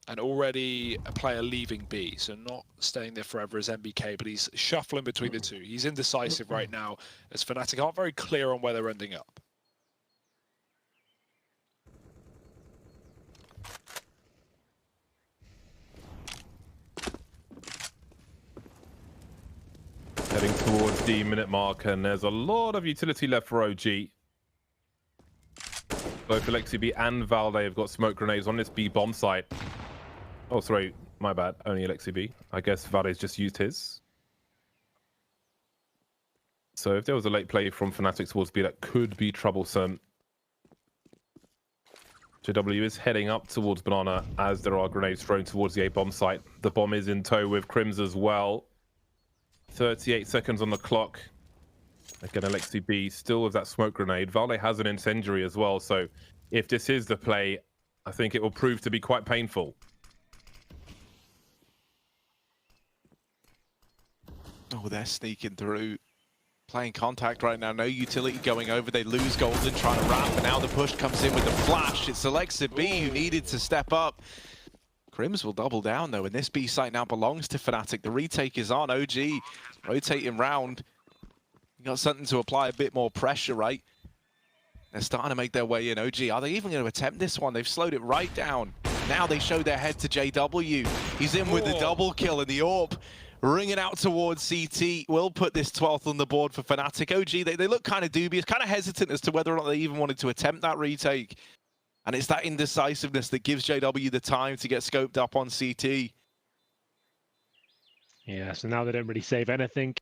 And already a player leaving B, so not staying there forever as MBK, but he's shuffling between the two. He's indecisive right now, as Fnatic aren't very clear on where they're ending up. Heading towards the minute mark, and there's a lot of utility left for OG. Both Alexi B and Valde have got smoke grenades on this B bomb site. Oh, sorry, my bad. Only Alexi B. I guess Valde's just used his. So if there was a late play from Fnatic towards B, that could be troublesome. JW is heading up towards Banana as there are grenades thrown towards the A bomb site. The bomb is in tow with Crims as well. 38 seconds on the clock. Again, Alexi B still with that smoke grenade. Valde has an incendiary as well, so if this is the play, I think it will prove to be quite painful. Oh, they're sneaking through. Playing contact right now, no utility going over. They lose Golden trying to wrap, and now the push comes in with the flash. It's Alexi B who needed to step up. Crims will double down though, and this B site now belongs to Fnatic. The retake is on. OG rotating round. You got something to apply a bit more pressure, right? They're starting to make their way in. OG, are they even going to attempt this one? They've slowed it right down. Now they show their head to JW. He's in with the double kill, and the AWP ringing out towards CT will put this 12th on the board for Fnatic. OG, they look kind of dubious, kind of hesitant as to whether or not they even wanted to attempt that retake. And it's that indecisiveness that gives JW the time to get scoped up on CT. Yeah, so now they don't really save anything.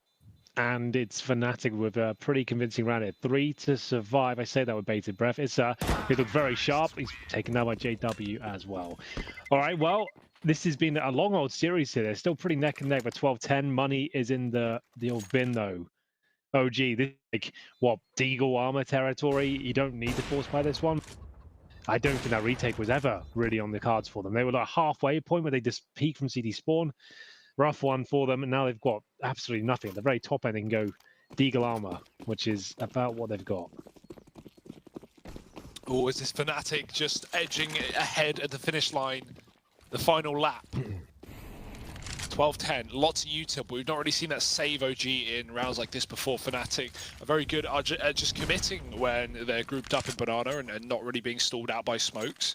And it's Fnatic with a pretty convincing round here. 3 to survive. I say that with bated breath. It looked very sharp. He's taken down by JW as well. All right, well, this has been a long old series here. They're still pretty neck and neck, but 12-10. Money is in the old bin, though. OG, this is like, what, Deagle armor territory? You don't need to force by this one. I don't think that retake was ever really on the cards for them. They were like halfway point where they just peaked from CD spawn. Rough one for them, and now they've got absolutely nothing. At the very top end, they can go Deagle armor, which is about what they've got. Oh, is this Fnatic just edging ahead at the finish line? The final lap. 12-10, lots of util, but we've not really seen that save OG in rounds like this before. Fnatic are very good at just committing when they're grouped up in Banana and not really being stalled out by smokes.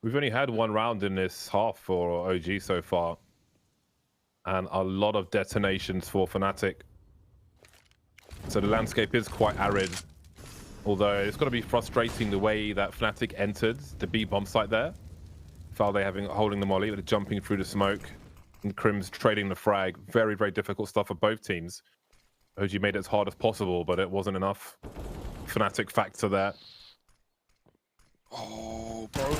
We've only had one round in this half for OG so far, and a lot of detonations for Fnatic. So the landscape is quite arid, although it's got to be frustrating the way that Fnatic entered the B bomb site there. Falde holding the molly, but jumping through the smoke, and Crim's trading the frag. Very, very difficult stuff for both teams. OG made it as hard as possible, but it wasn't enough. Fnatic factor there. Oh, bro.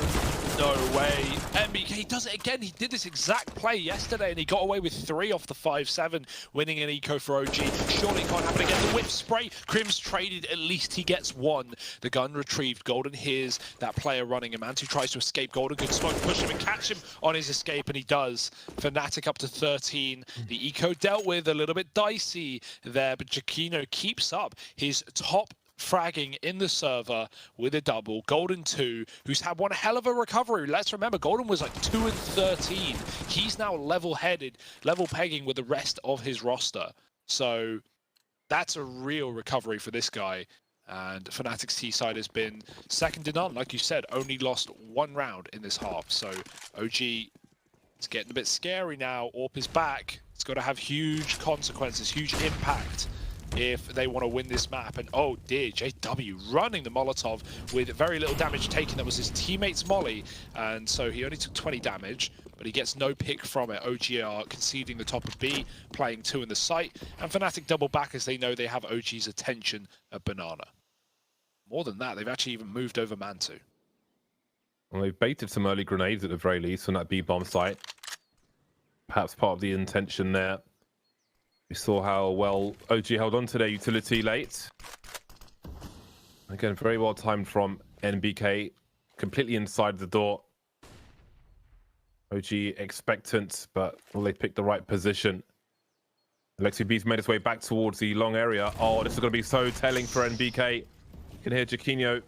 No way. MBK does it again. He did this exact play yesterday and he got away with 3 off the 5-7, winning an eco for OG. Surely it can't happen again. The whip spray. Crim's traded. At least he gets 1. The gun retrieved. Golden hears that player running. A man who tries to escape. Golden could smoke, push him and catch him on his escape, and he does. Fnatic up to 13. The eco dealt with a little bit dicey there, but Giacchino keeps up his top fragging in the server with a double. Golden 2, who's had one hell of a recovery. Let's remember, Golden was like 2 and 13. He's now level-headed, level pegging with the rest of his roster. So that's a real recovery for this guy. And Fnatic's T-side has been second to none. Like you said, only lost 1 round in this half. So OG is getting a bit scary now. AWP is back. It's got to have huge consequences, huge impact if they want to win this map. And oh dear, JW running the Molotov with very little damage taken. That was his teammate's molly, and so he only took 20 damage, but he gets no pick from it. OG are conceding the top of B, playing 2 in the site, and Fnatic double back as they know they have OG's attention at Banana. More than that, they've actually even moved over Mantu. Well, they've baited some early grenades at the very least on that B bomb site. Perhaps part of the intention there. We saw how well OG held on to their utility late. Again, very well timed from NBK, completely inside the door. OG expectant, but well, they picked the right position. Alexi B's made his way back towards the long area. Oh, this is going to be so telling for NBK. You can hear Giacchino.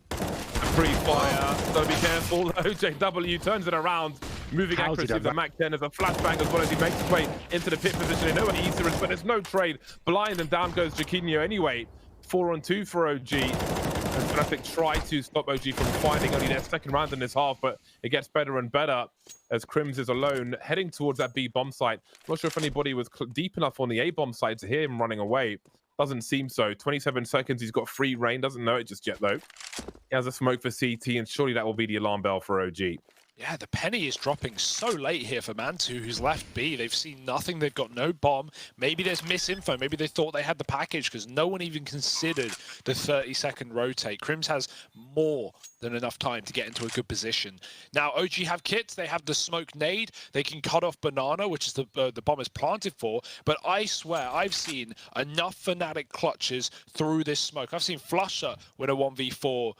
Pre-fire. Gotta be careful. JW turns it around. Moving accuracy of the Mac 10 as a flashbang as well as he makes his way into the pit position. They know what he needs to risk, but there's no trade. Blind, and down goes Giacchino anyway. 4-on-2 for OG. And Fnatic try to stop OG from finding only their second round in this half, but it gets better and better as Crims is alone, heading towards that B bomb site. Not sure if anybody was deep enough on the A bomb site to hear him running away. Doesn't seem so. 27 seconds, he's got free reign. Doesn't know it just yet, though. He has a smoke for CT, and surely that will be the alarm bell for OG. Yeah, the penny is dropping so late here for Mantu, who's left B. They've seen nothing. They've got no bomb. Maybe there's misinfo. Maybe they thought they had the package because no one even considered the 30-second rotate. Crims has more than enough time to get into a good position. Now, OG have kits. They have the smoke nade. They can cut off Banana, which is the bomb is planted for. But I swear, I've seen enough Fnatic clutches through this smoke. I've seen Flusher win a 1v4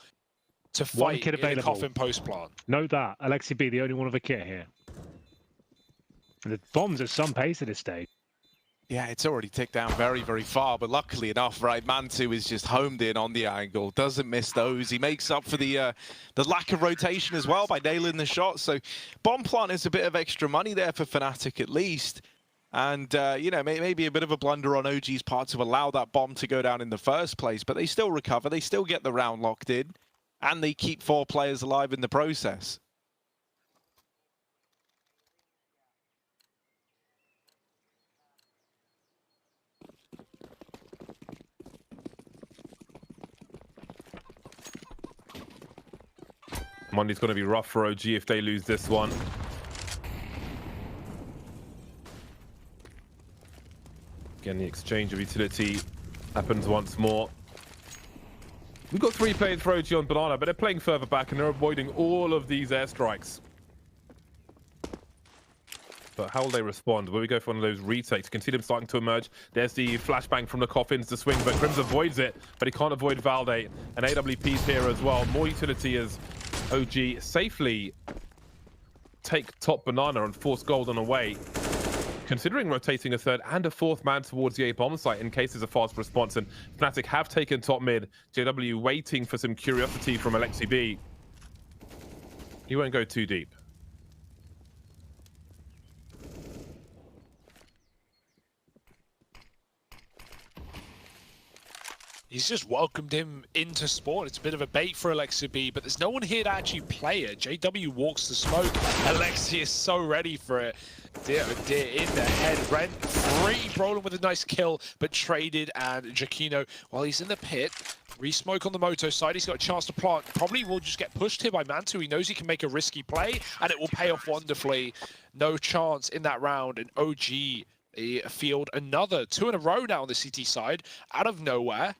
to fight in a coffin post plant. Note that. Alexi B, the only one of a kit here. And the bomb's at some pace at this stage. Yeah, it's already ticked down very, very far, but luckily enough, right, Mantu is just homed in on the angle, doesn't miss those. He makes up for the lack of rotation as well by nailing the shot. So bomb plant is a bit of extra money there for Fnatic at least. And, you know, maybe a bit of a blunder on OG's part to allow that bomb to go down in the first place, but they still recover, they still get the round locked in, and they keep 4 players alive in the process. Monday's going to be rough for OG if they lose this one. Again, the exchange of utility happens once more. We've got 3 players for OG on Banana, but they're playing further back and they're avoiding all of these airstrikes. But how will they respond? Will we go for one of those retakes? You can see them starting to emerge. There's the flashbang from the coffins to swing, but Grims avoids it, but he can't avoid Valde. And AWP's here as well. More utility as OG safely take top Banana and force Golden away. Considering rotating a 3rd and a 4th man towards the A bomb site in case there's a fast response, and Fnatic have taken top mid. JW waiting for some curiosity from Alexi B. He won't go too deep. He's just welcomed him into Spawn. It's a bit of a bait for Alexi B, but there's no one here to actually play it. JW walks the smoke. Alexi is so ready for it. Dear, oh dear, in the head. Rent free. Brolin with a nice kill, but traded, and Giacchino, while he's in the pit, re-smoke on the Moto side. He's got a chance to plant. Probably will just get pushed here by Mantu. He knows he can make a risky play, and it will pay off wonderfully. No chance in that round, and OG field another 2 in a row now on the CT side, out of nowhere.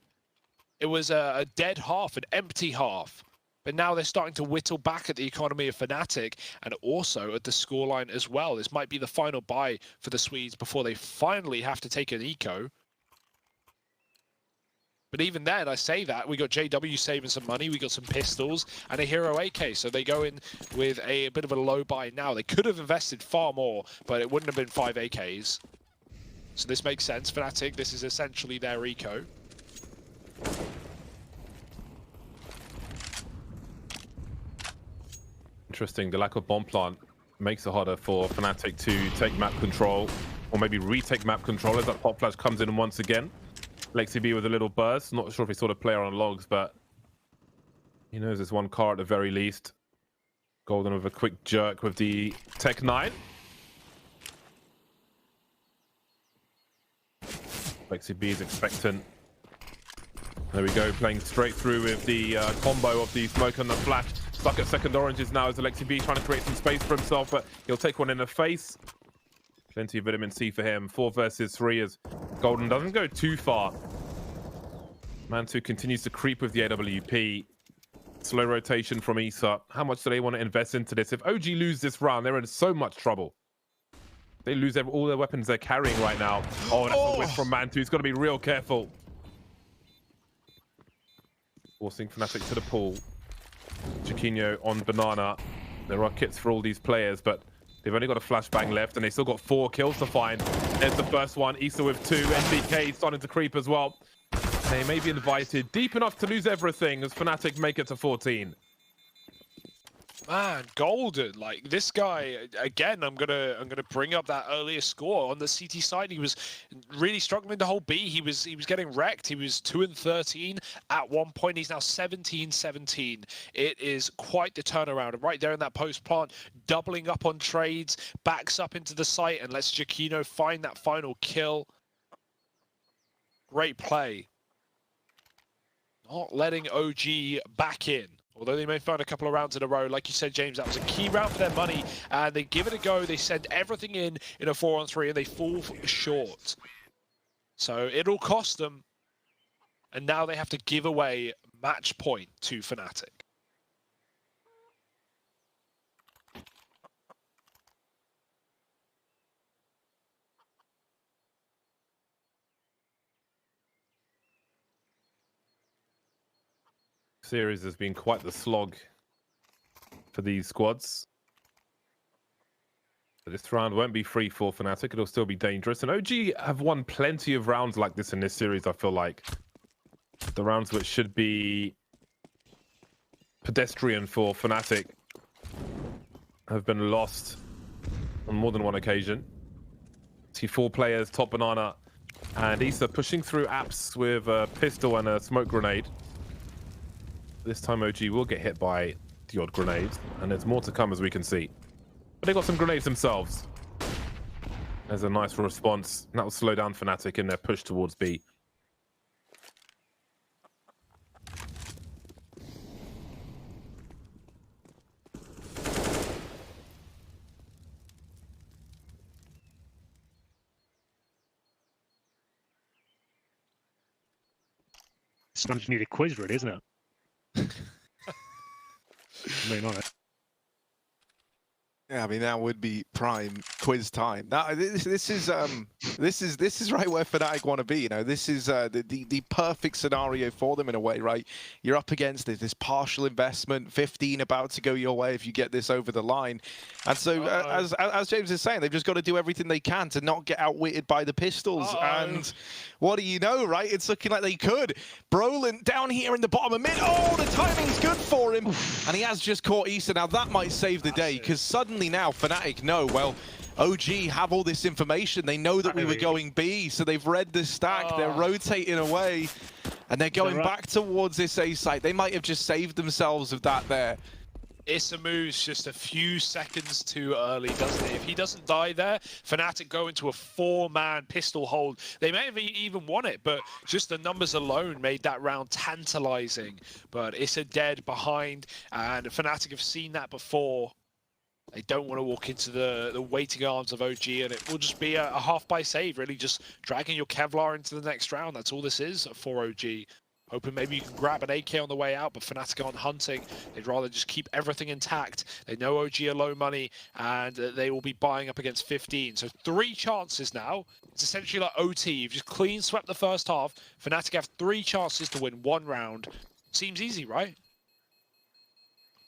It was a dead half, an empty half. But now they're starting to whittle back at the economy of Fnatic and also at the scoreline as well. This might be the final buy for the Swedes before they finally have to take an eco. But even then, I say that, we got JW saving some money, we got some pistols and a hero AK. So they go in with a bit of a low buy now. They could have invested far more, but it wouldn't have been 5 AKs. So this makes sense. Fnatic, this is essentially their eco. Interesting, the lack of bomb plant makes it harder for Fnatic to take map control, or maybe retake map control as that pop flash comes in once again. Lexi B with a little burst, not sure if he saw the player on logs, but he knows there's one car at the very least. Golden with a quick jerk with the Tech 9. Lexi B is expectant. There we go, playing straight through with the combo of the smoke and the flash. Stuck at second oranges now as Alexi B trying to create some space for himself, but he'll take one in the face. Plenty of vitamin C for him. 4 versus 3 as Golden doesn't go too far. Mantu continues to creep with the AWP. Slow rotation from Issa. How much do they want to invest into this? If OG lose this round, they're in so much trouble. They lose all their weapons they're carrying right now. Oh, that's a whiff from Mantu. He's got to be real careful. Forcing Fnatic to the pool. Giacchino on Banana. There are kits for all these players, but they've only got a flashbang left, and they still got 4 kills to find. There's the first one. Issa with 2. NBK starting to creep as well. They may be invited deep enough to lose everything as Fnatic make it to 14. Man, Golden, like this guy again. I'm gonna bring up that earlier score on the CT side. He was really struggling the whole B. He was getting wrecked. He was 2 and 13 at one point. He's now 17-17. It is quite the turnaround. And right there in that post plant, doubling up on trades, backs up into the site and lets Giacchino find that final kill. Great play. Not letting OG back in. Although they may find a couple of rounds in a row, like you said, James, that was a key round for their money, and they give it a go. They send everything in a 4-on-3, and they fall short. So it'll cost them, and now they have to give away match point to Fnatic. Series has been quite the slog for these squads. But this round won't be free for Fnatic. It'll still be dangerous. And OG have won plenty of rounds like this in this series, I feel like. The rounds which should be pedestrian for Fnatic have been lost on more than one occasion. See 4 players, top banana, and Issa pushing through apps with a pistol and a smoke grenade. This time OG will get hit by the odd grenade, and there's more to come as we can see. But they got some grenades themselves. There's a nice response. And that will slow down Fnatic in their push towards B. Sometimes you need a quiz, really, isn't it? I mean, on it. Yeah, I mean that would be prime quiz time. Now this is right where Fnatic want to be. You know, this is the perfect scenario for them in a way, right? You're up against this partial investment, 15 about to go your way if you get this over the line, and so as James is saying, they've just got to do everything they can to not get outwitted by the pistols. And what do you know, right? It's looking like they could. Brolin down here in the bottom of mid. Oh, the timing's good for him, and he has just caught Issa. Now that might save the day because suddenly now Fnatic know, well, OG have all this information. They know that we were going B, so they've read the stack. They're rotating away, and they're going back towards this A site. They might have just saved themselves of that there. Issa moves just a few seconds too early, doesn't he? If he doesn't die there, Fnatic go into a 4-man pistol hold. They may have even won it, but just the numbers alone made that round tantalizing. But Issa dead behind, and Fnatic have seen that before. They don't want to walk into the waiting arms of OG, and it will just be a half-buy save, really just dragging your Kevlar into the next round. That's all this is for OG. Hoping maybe you can grab an AK on the way out, but Fnatic aren't hunting. They'd rather just keep everything intact. They know OG are low money, and they will be buying up against 15. So 3 chances now. It's essentially like OT. You've just clean swept the first half. Fnatic have 3 chances to win 1 round. Seems easy, right?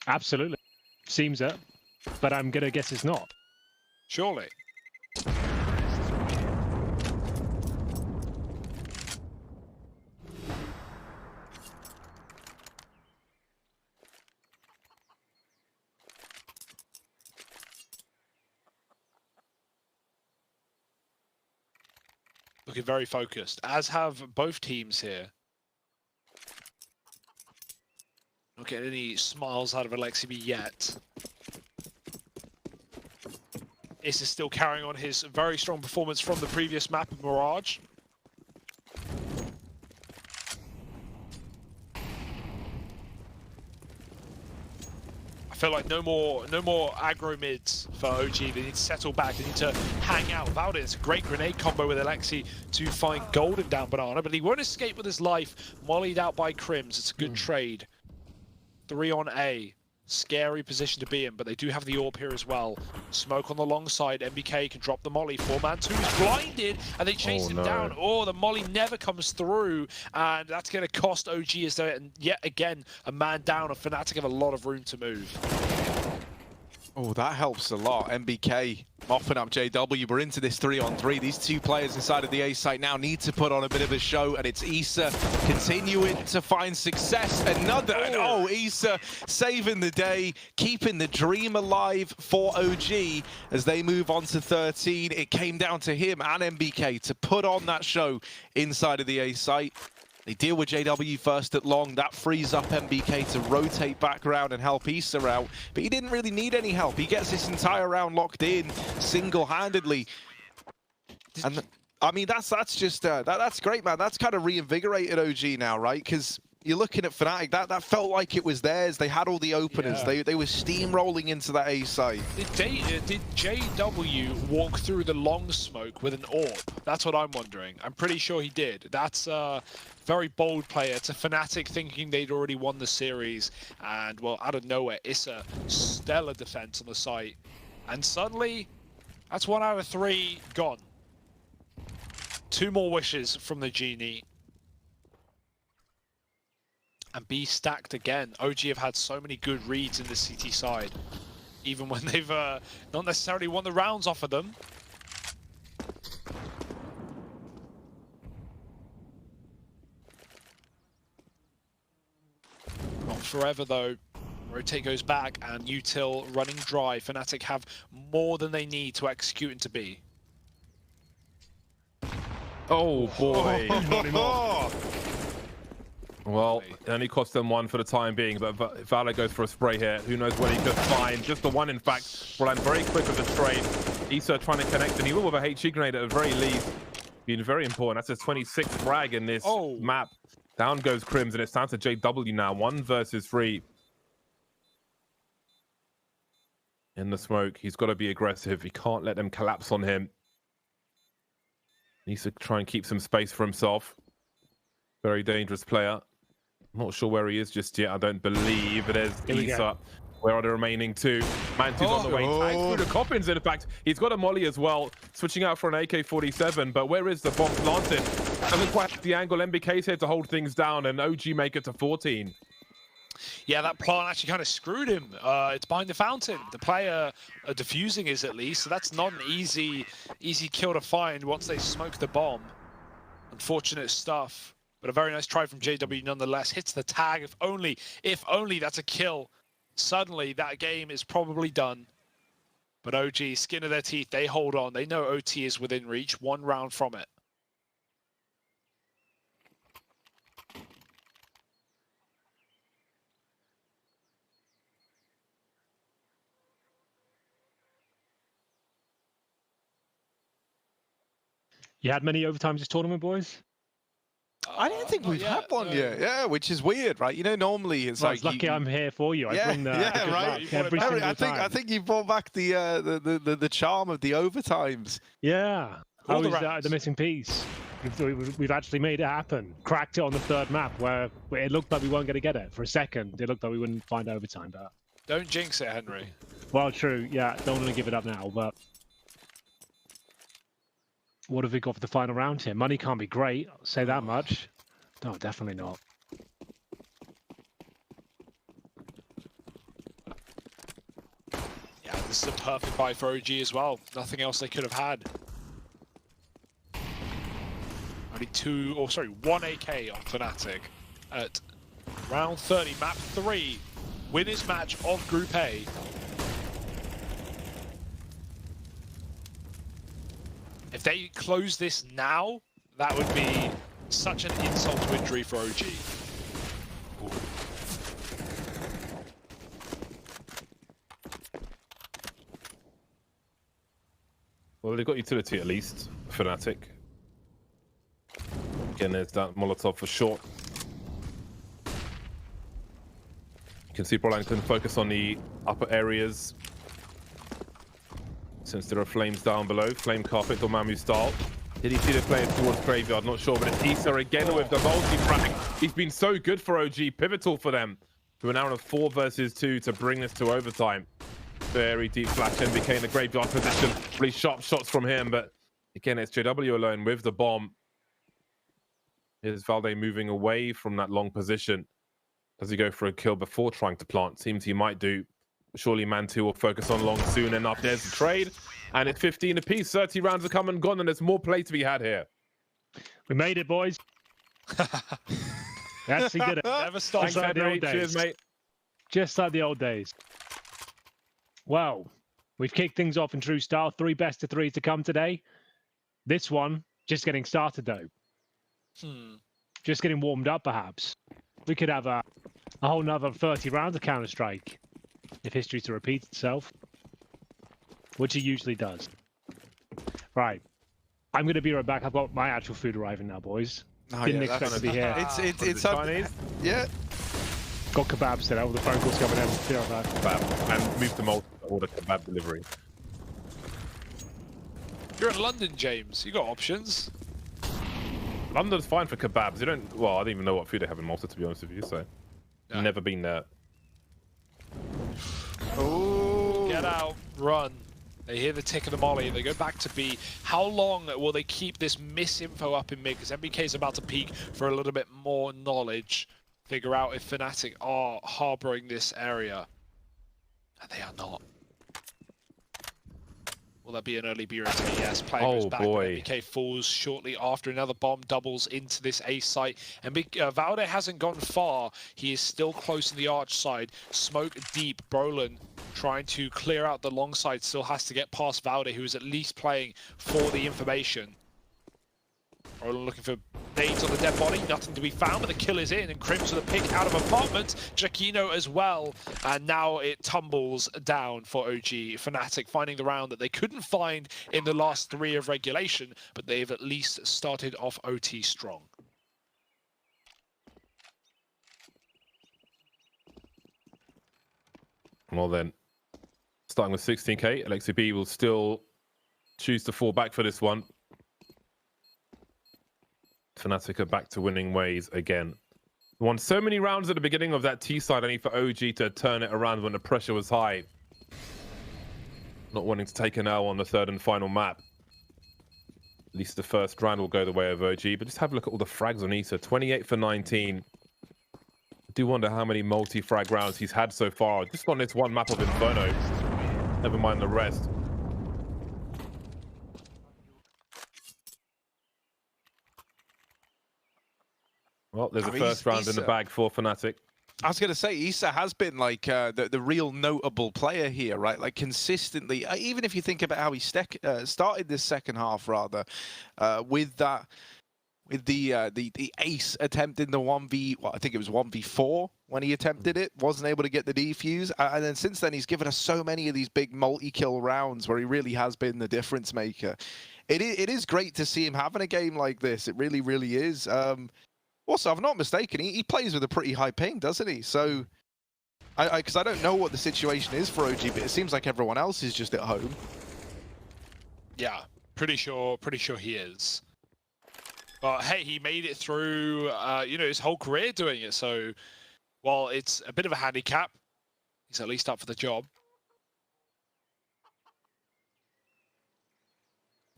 Absolutely. Seems it. But I'm going to guess it's not. Surely. Looking very focused, as have both teams here. Not getting any smiles out of Alexibi yet. Issa is still carrying on his very strong performance from the previous map of Mirage. I feel like no more aggro mids for OG. They need to settle back. They need to hang out. Without it, it's a great grenade combo with Alexi to find Golden down Banana, but he won't escape with his life. Mollied out by Crims. It's a good trade. 3 on A. Scary position to be in, but they do have the AWP here as well. Smoke on the long side. MBK can drop the molly. 4-man 2 is blinded, and they chase him down. Oh, the molly never comes through, and that's going to cost OG as though, and yet again, a man down. And Fnatic have a lot of room to move. Oh, that helps a lot. MBK mopping up JW. We're into this 3-on-3. These 2 players inside of the A site now need to put on a bit of a show, and it's Issa continuing to find success. Oh, Issa saving the day, keeping the dream alive for OG as they move on to 13. It came down to him and MBK to put on that show inside of the A site. They deal with JW first at long. That frees up MBK to rotate back around and help Issa out. But he didn't really need any help. He gets this entire round locked in single-handedly. And I mean, that's just that's great, man. That's kind of reinvigorated OG now, right? Because you're looking at Fnatic, that felt like it was theirs. They had all the openers. Yeah. They were steamrolling into that A site. Did JW walk through the long smoke with an AWP? That's what I'm wondering. I'm pretty sure he did. That's a very bold player. It's a Fnatic thinking they'd already won the series. And, well, out of nowhere, Issa, stellar defense on the site. And suddenly, that's 1 out of 3 gone. 2 more wishes from the Genie. And B stacked again. OG have had so many good reads in the CT side, even when they've not necessarily won the rounds off of them. Not forever though. Rotate goes back and Util running dry. Fnatic have more than they need to execute into B. Oh boy. Not anymore. Well, it only cost them one for the time being, but Valor goes for a spray here. Who knows when he could find just the one, in fact. Well, I'm very quick with the trade. Issa trying to connect, and he will with a HE grenade at the very least. Being very important. That's his 26th frag in this map. Down goes Crims, and it's down to JW now. 1 versus 3. In the smoke, he's got to be aggressive. He can't let them collapse on him. Needs to try and keep some space for himself. Very dangerous player. Not sure where he is just yet. I don't believe. There's Issa. Where are the remaining two? Mantu's on the way. Tags through the coffins, in fact. He's got a molly as well. Switching out for an AK-47. But where is the bomb planted? Doesn't quite have the angle. MBK's here to hold things down. And OG make it to 14. Yeah, that plant actually kind of screwed him. It's behind the fountain. The player defusing is at least. So that's not an easy kill to find once they smoke the bomb. Unfortunate stuff. But a very nice try from JW nonetheless. Hits the tag. If only that's a kill. Suddenly that game is probably done. But OG, skin of their teeth, they hold on. They know OT is within reach. 1 round from it. You had many overtimes this tournament, boys? I don't think we've had one yet. Yeah, which is weird, right? You know, normally it's like lucky I'm here for you. I bring the good luck every single time. I think you brought back the charm of the overtimes. Yeah, I was the missing piece. We've actually made it happen. Cracked it on the 3rd map where it looked like we weren't going to get it. For a second, it looked like we wouldn't find overtime. But don't jinx it, Henry. Well, true. Yeah, don't want to give it up now, but. What have we got for the final round here? Money can't be great, I'll say that much. No, definitely not. Yeah, this is a perfect buy for OG as well. Nothing else they could have had. Only 1 AK on Fnatic at round 30, map 3. Winners match of Group A. If they close this now, that would be such an insult to injury for OG. Ooh. Well, they've got utility at least, Fnatic. Again, there's that Molotov for short. You can see Broline can focus on the upper areas. Since there are flames down below, flame carpet or Mamu style. Did he see the player towards Graveyard? Not sure, but it's Issa again with the multi-frag. He's been so good for OG, pivotal for them. To an hour of 4 versus 2 to bring this to overtime. Very deep flash, MBK in the Graveyard position. Really sharp shots from him, but again, it's JW alone with the bomb. Here's Valde moving away from that long position. Does he go for a kill before trying to plant? Seems he might do. Surely Man2 will focus on long soon enough. There's the trade, and it's 15 apiece. 30 rounds have come and gone, and there's more play to be had here. We made it, boys. Yes, he did it. Never stopped. Just like the old days. Cheers, mate. Just like the old days. Well, we've kicked things off in true style. 3 best of 3 to come today. This one, just getting started, though. Just getting warmed up, perhaps. We could have a whole nother 30 rounds of Counter-Strike. If history to repeat itself, which it usually does. Right, I'm going to be right back. I've got my actual food arriving now, boys. Didn't expect to be here. It's Chinese. Yeah. Got kebabs today. All the phone calls coming in. Be right back. Kebab. And move to Malta to order kebab delivery. You're in London, James. You got options. London's fine for kebabs. You don't. Well, I don't even know what food they have in Malta, to be honest with you. So, never been there. Oh! Get out, run. They hear the tick of the molly. They go back to B. How long will they keep this misinfo up in mid? Because MBK is about to peek for a little bit more knowledge. Figure out if Fnatic are harboring this area. And they are not. Will that be an early B rotate? Yes, player goes back. MBK falls shortly after another bomb doubles into this A site. And Valde hasn't gone far. He is still close in the arch side. Smoke deep. Brolin trying to clear out the long side. Still has to get past Valde, who is at least playing for the information. Roland looking for nades on the dead body, nothing to be found, but the kill is in, and Crims with a pick out of apartment, Giacchino as well, and now it tumbles down for OG. Fnatic finding the round that they couldn't find in the last 3 of regulation, but they've at least started off OT strong. Well then, starting with 16k, Alexi B will still choose to fall back for this one. Fnatic are back to winning ways again. Won so many rounds at the beginning of that T side. I need for OG to turn it around when the pressure was high. Not wanting to take an L on the 3rd and final map. At least the first round will go the way of OG. But just have a look at all the frags on Issa. 28 for 19. I do wonder how many multi-frag rounds he's had so far. Just on this one map of Inferno. Never mind the rest. Well, there's a first round in the bag for Fnatic. I was going to say, Issa has been like the real notable player here, right? Like consistently, even if you think about how he started this second half, rather, with the ace attempt in the 1v, well, I think it was 1v4 when he attempted it, wasn't able to get the defuse, and then since then he's given us so many of these big multi-kill rounds where he really has been the difference maker. It is great to see him having a game like this. It really, really is. Also, if I'm not mistaken, he plays with a pretty high ping, doesn't he? So, because I don't know what the situation is for OG, but it seems like everyone else is just at home. Yeah, pretty sure he is. But hey, he made it through, you know, his whole career doing it. So, while it's a bit of a handicap, he's at least up for the job.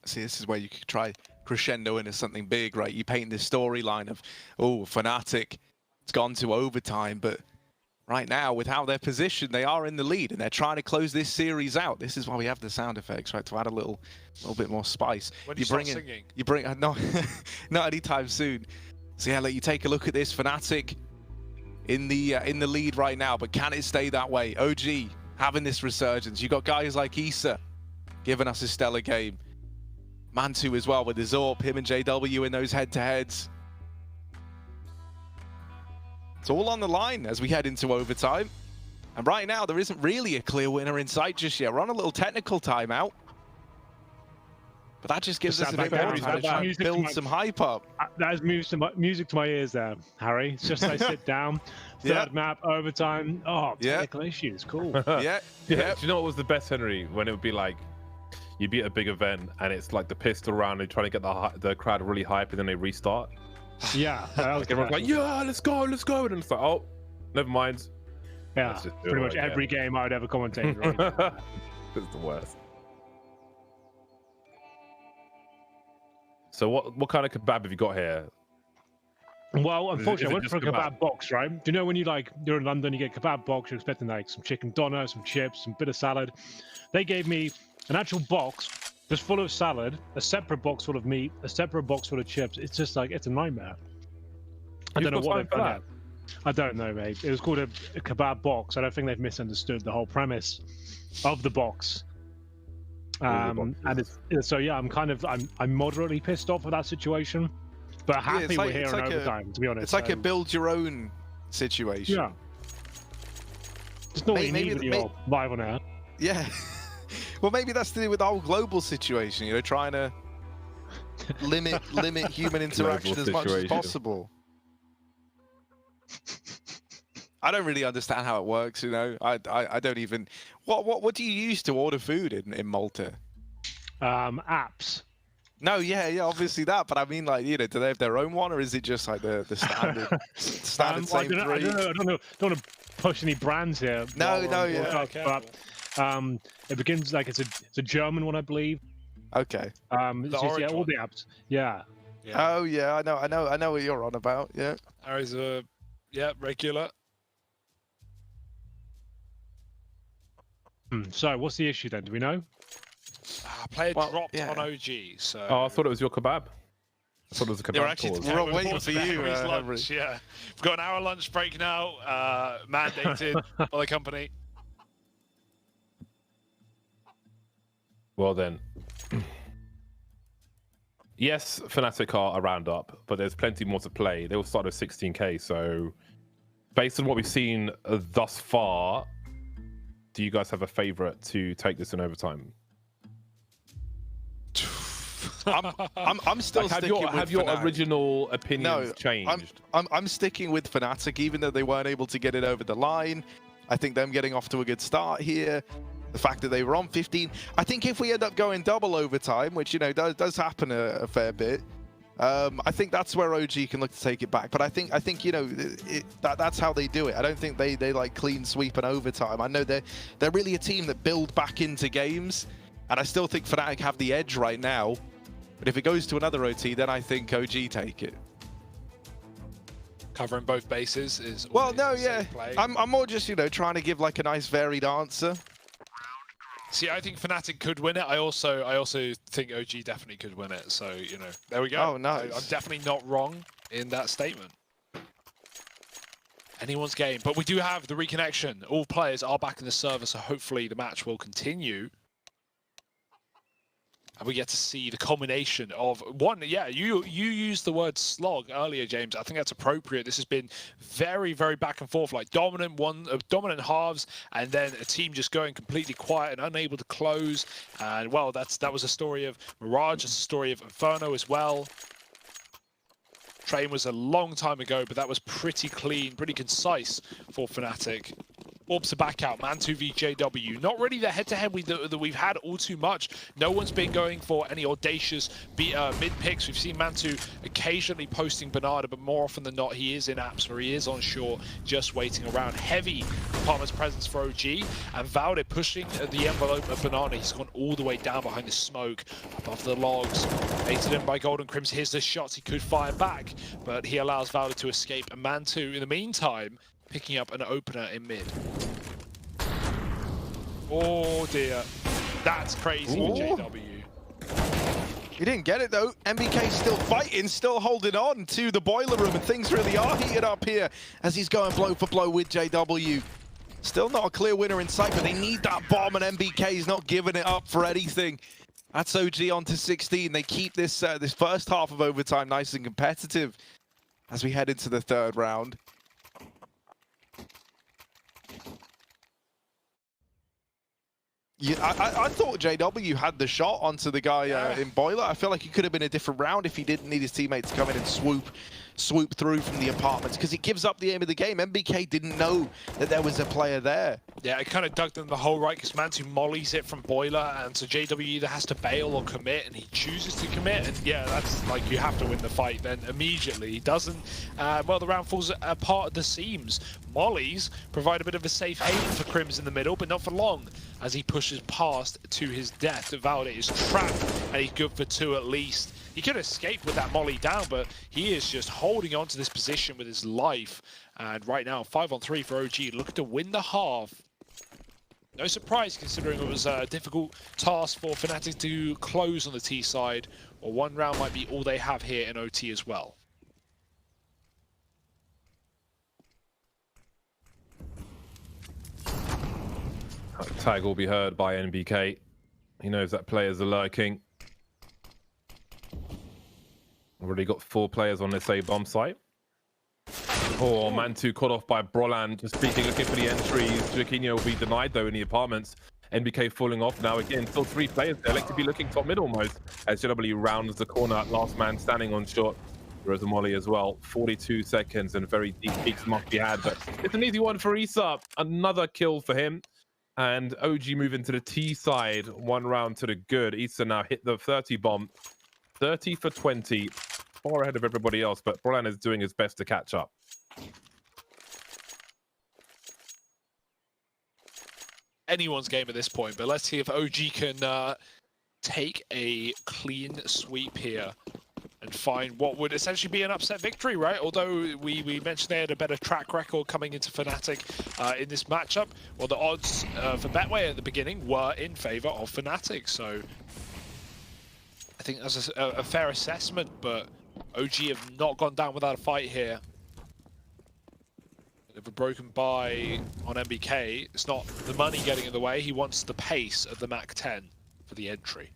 See, this is where you could try crescendo into something big, right? You paint this storyline of, oh, Fnatic, it's gone to overtime, but right now, with how they're positioned, they are in the lead, and they're trying to close this series out. This is why we have the sound effects, right? To add a little bit more spice. When you start singing. You bring no, not anytime soon. So yeah, you take a look at this. Fnatic in the lead right now, but can it stay that way? OG having this resurgence. You got guys like Issa giving us a stellar game. Mantu as well with the Zorp, him and JW in those head-to-heads. It's all on the line as we head into overtime. And right now, there isn't really a clear winner in sight just yet. We're on a little technical timeout. But that just gives us a bit more time to try and build some hype up. That is music to my ears there, Harry. It's just I sit down, third map, overtime. Oh, technical issues, cool. Yeah. Do you know what was the best, Henry? When it would be like, you beat a big event and it's like the pistol round, they're trying to get the crowd really hype and then they restart. Yeah. Like everyone's like, yeah, let's go. And then it's like, oh, never mind. Yeah, pretty much every game I would ever commentate. Right? It's the worst. So what kind of kebab have you got here? Well, unfortunately, I went for a kebab box, right? Do you know when you're in London, you get kebab box, you're expecting like some chicken doner, some chips, some bit of salad. They gave me an actual box just full of salad, a separate box full of meat, a separate box full of chips. It's just like, it's a nightmare. I don't know what they've done. I don't know, mate. It was called a kebab box. I don't think they've misunderstood the whole premise of the box. And so yeah, I'm moderately pissed off with that situation, but happy we're here in overtime. To be honest, it's like a build your own situation. Yeah, it's not what you need when you're live on air. Yeah. Well, maybe that's to do with the whole global situation, you know, trying to limit human interaction as much as possible. I don't really understand how it works, you know. I don't even. What do you use to order food in Malta? Apps. No, yeah, obviously that. But I mean, like, you know, do they have their own one, or is it just like the standard standard same three? I don't want to push any brands here. No, it begins like it's a German one, I believe. Okay. It's just, all the apps. Yeah. Oh yeah, I know what you're on about. Yeah. There is a regular. So what's the issue then? Do we know? Player dropped on OG. So. Oh, I thought it was your kebab. I thought it was a kebab. We're waiting for you. Lunch, yeah. We've got an hour lunch break now. Mandated by the company. Well then, Yes, Fnatic are a round up, but there's plenty more to play. They will start at 16k, so based on what we've seen thus far, do you guys have a favorite to take this in overtime? I'm still Like, sticking with have your Fnatic. original opinions changed? I'm sticking with Fnatic, even though they weren't able to get it over the line. I think them getting off to a good start here, the fact that they were on 15. I think if we end up going double overtime, which, you know, does happen a fair bit, I think that's where OG can look to take it back. But I think you know, that's how they do it. I don't think they like clean sweep and overtime. I know they're really a team that build back into games, and I still think Fnatic have the edge right now. But if it goes to another OT, then I think OG take it. Covering both bases is Well, always no, a safe yeah. play. I'm more just, you know, trying to give like a nice varied answer. See, I think Fnatic could win it. I also think OG definitely could win it. So, you know, there we go. Oh, nice. I'm definitely not wrong in that statement. Anyone's game, but we do have the reconnection. All players are back in the server, so hopefully the match will continue. And we get to see the combination of one. Yeah, you used the word slog earlier, James. I think that's appropriate. This has been very, very back and forth, like dominant halves, and then a team just going completely quiet and unable to close. And well, that was a story of Mirage, it's a story of Inferno as well. Train was a long time ago, but that was pretty clean, pretty concise for Fnatic. Orbs are back out, Man2 v JW. Not really the head-to-head that we've had all too much. No one's been going for any audacious mid-picks. We've seen Man2 occasionally posting Banana, but more often than not, he is in apps or he is on shore, just waiting around. Heavy Apartment's presence for OG, and Valde pushing the envelope of Banana. He's gone all the way down behind the smoke, above the logs. Baited in by Golden Crims. Here's the shots he could fire back, but he allows Valde to escape. And Man2, in the meantime, picking up an opener in mid. Oh dear, that's crazy for JW. He didn't get it though. MBK still fighting, still holding on to the boiler room, and things really are heated up here as he's going blow for blow with JW. Still not a clear winner in sight, but they need that bomb, and MBK's not giving it up for anything. That's OG on to 16. They keep this this first half of overtime nice and competitive as we head into the third round. Yeah, I thought JW had the shot onto the guy in Boiler. I feel like it could have been a different round if he didn't need his teammate to come in and swoop through from the apartments, because it gives up the aim of the game. MBK didn't know that there was a player there. Yeah, it kind of dug them the hole right, because Man2 mollies it from Boiler, and so JW either has to bail or commit, and he chooses to commit, and yeah, that's like, you have to win the fight then immediately. He doesn't. Well, the round falls apart at the seams. Mollies provide a bit of a safe haven for Crims in the middle, but not for long, as he pushes past to his death. Valde is trapped, and he's good for 2 at least. He could escape with that molly down, but he is just holding on to this position with his life. And right now, 5-on-3 for OG, looking to win the half. No surprise, considering it was a difficult task for Fnatic to close on the T side, or one round might be all they have here in OT as well. Tag will be heard by NBK. He knows that players are lurking. Already got 4 players on this A bomb site. Oh, Man2 caught off by Brolan, just speaking, looking for the entries. Jaquinho will be denied though in the apartments. NBK falling off now again. Still 3 players there. Like to be looking top mid almost as JW rounds the corner. Last man standing on shot. There is a molly as well. 42 seconds and very deep peaks must be had, but it's an easy one for Issa. Another kill for him. And OG move into the T side. 1 round to the good. Issa now hit the 30 bomb. 30 for 20. Far ahead of everybody else, but Brolan is doing his best to catch up. Anyone's game at this point, but let's see if OG can take a clean sweep here and find what would essentially be an upset victory, right? Although we mentioned they had a better track record coming into Fnatic in this matchup. Well, the odds for Betway at the beginning were in favor of Fnatic, so I think that's a fair assessment, but OG have not gone down without a fight here. They've been broken by on MBK. It's not the money getting in the way. He wants the pace of the Mac 10 for the entry.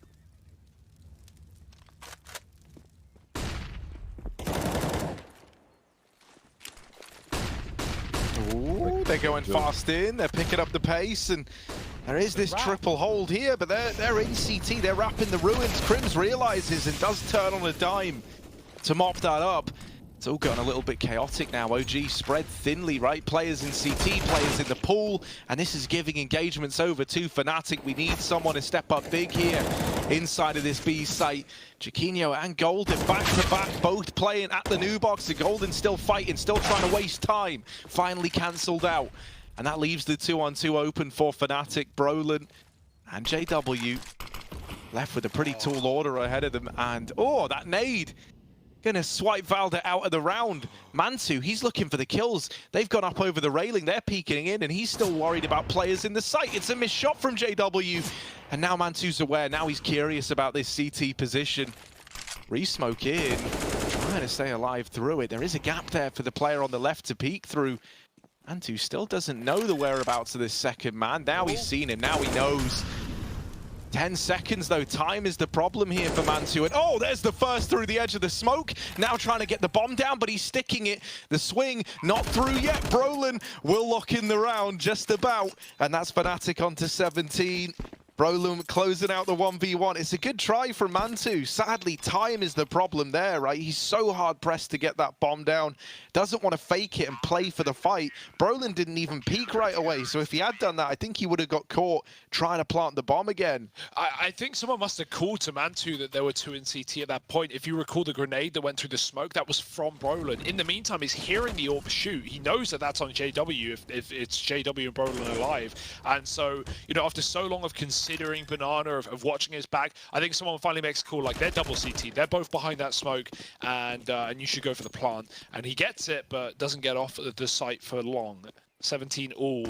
They're going fast in. They're picking up the pace, and there is this triple hold here, but they're in CT. They're wrapping the ruins. Crims realizes and does turn on a dime to mop that up. It's all gotten a little bit chaotic now. OG spread thinly, right? Players in CT, players in the pool, and this is giving engagements over to Fnatic. We need someone to step up big here inside of this B site. Chiquinho and Golden back to back, both playing at the new box. The Golden still fighting, still trying to waste time. Finally cancelled out. And that leaves the 2-on-2 open for Fnatic. Brolin and JW left with a pretty tall order ahead of them. And, oh, that nade. Gonna swipe Valda out of the round. Mantu, he's looking for the kills. They've gone up over the railing. They're peeking in, and he's still worried about players in the site. It's a missed shot from JW. And now Mantu's aware. Now he's curious about this CT position. Re-smoke in, trying to stay alive through it. There is a gap there for the player on the left to peek through. Mantu still doesn't know the whereabouts of this second man. Now he's seen him. Now he knows. 10 seconds though, time is the problem here for Mantu. And oh, there's the first through the edge of the smoke. Now trying to get the bomb down, but he's sticking it. The swing, not through yet. Brolin will lock in the round just about. And that's Fnatic onto 17. Brolin closing out the 1v1. It's a good try from Mantu. Sadly, time is the problem there, right? He's so hard pressed to get that bomb down. Doesn't want to fake it and play for the fight. Brolin didn't even peek right away. So if he had done that, I think he would have got caught trying to plant the bomb again. I think someone must have called to Mantu that there were two in CT at that point. If you recall the grenade that went through the smoke, that was from Brolin. In the meantime, he's hearing the AWP shoot. He knows that that's on JW if it's JW and Brolin alive. And so, you know, after so long of considering Banana, of watching his back, I think someone finally makes a call like they're double CT. They're both behind that smoke, and you should go for the plant. And he gets it, but doesn't get off the site for long. 17 all.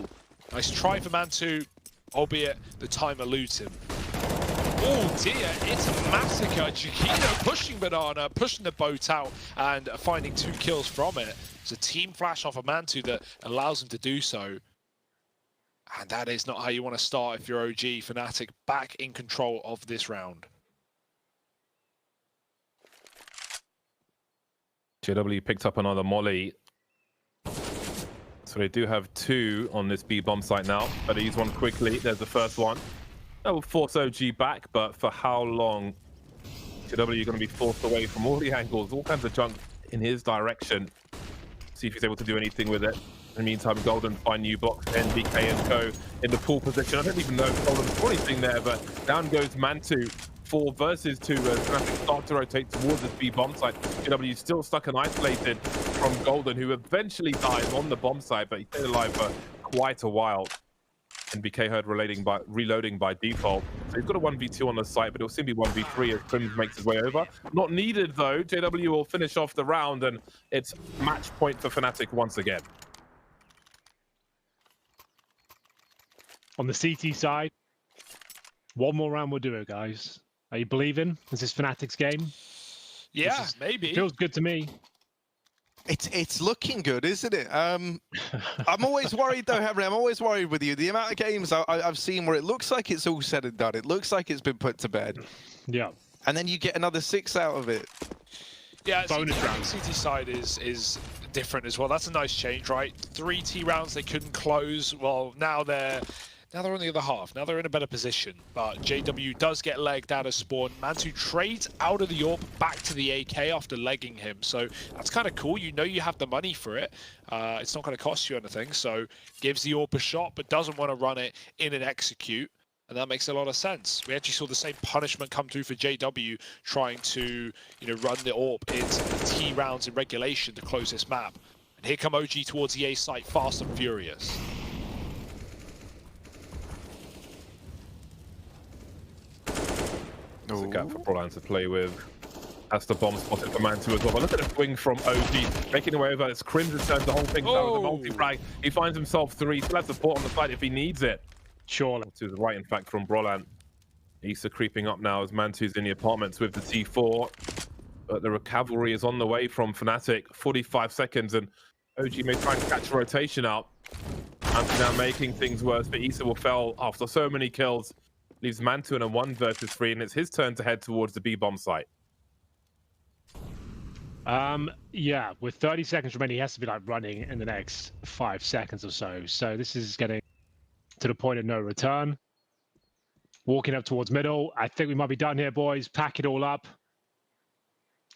Nice try for Mantu, albeit the time eludes him. Oh dear, it's a massacre. Chiquinho pushing Banana, pushing the boat out, and finding 2 kills from it. It's a team flash off of Mantu that allows him to do so. And that is not how you want to start if you're OG. Fnatic back in control of this round. JW picked up another molly. So they do have 2 on this B bomb site now. Better use one quickly. There's the first one. That will force OG back, but for how long? JW going to be forced away from all the angles, all kinds of junk in his direction. See if he's able to do anything with it. In the meantime, Golden find new box, NBK and Co in the pool position. I don't even know if Golden saw anything there, but down goes Mantu. 4 versus 2 as Fnatic start to rotate towards this B bomb site. JW still stuck and isolated from Golden, who eventually dies on the bomb site, but he stayed alive for quite a while. NBK heard reloading by default. So he's got a 1v2 on the site, but it'll soon be 1v3 as Crims makes his way over. Not needed though. JW will finish off the round, and it's match point for Fnatic once again. On the CT side, one more round will do it, guys. Are you believing? Is this Fnatic's game? Yeah, maybe. Feels good to me. It's looking good, isn't it? I'm always worried though, Henry. I'm always worried with you. The amount of games I've seen where it looks like it's all said and done. It looks like it's been put to bed. Yeah. And then you get another 6 out of it. Yeah, Bonus round. CT side is different as well. That's a nice change, right? 3 T rounds they couldn't close. Well, now they're on the other half. Now they're in a better position. But JW does get legged out of spawn. Mantu trades out of the AWP back to the AK after legging him. So that's kind of cool. You know you have the money for it. It's not going to cost you anything. So gives the AWP a shot, but doesn't want to run it in an execute. And that makes a lot of sense. We actually saw the same punishment come through for JW trying to, run the AWP into T rounds in regulation to close this map. And here come OG towards the A site, fast and furious. There's a gap for Brolin to play with. That's the bomb spotted for Mantu as well. But look at the swing from OG, making away over. It's Crimson turns the whole thing down with a multi-frag. He finds himself 3. Still has support on the side if he needs it. Surely. To the right, in fact, from Brolin. Issa creeping up now as Mantu's in the apartments with the T4. But the cavalry is on the way from Fnatic. 45 seconds, and OG may try and catch a rotation out. Mantu now making things worse, but Issa will fail after so many kills. Leaves Mantu in a 1 versus 3, and it's his turn to head towards the B-bomb site. Yeah, with 30 seconds remaining, he has to be like running in the next 5 seconds or so. So this is getting to the point of no return. Walking up towards middle. I think we might be done here, boys. Pack it all up.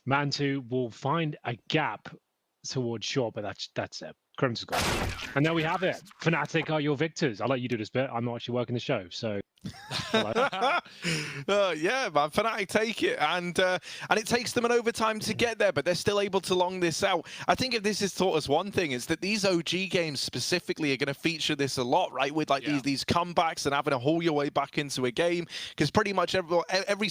Mantu will find a gap towards short, but that's it. Crimson's got it. And there we have it. Fnatic are your victors. I'll let you do this bit. I'm not actually working the show, so. Yeah, man, Fnatic take it, and it takes them an overtime to get there, but they're still able to long this out. I think if this has taught us one thing, is that these OG games specifically are going to feature this a lot, right? With like these comebacks and having to haul your way back into a game, because pretty much every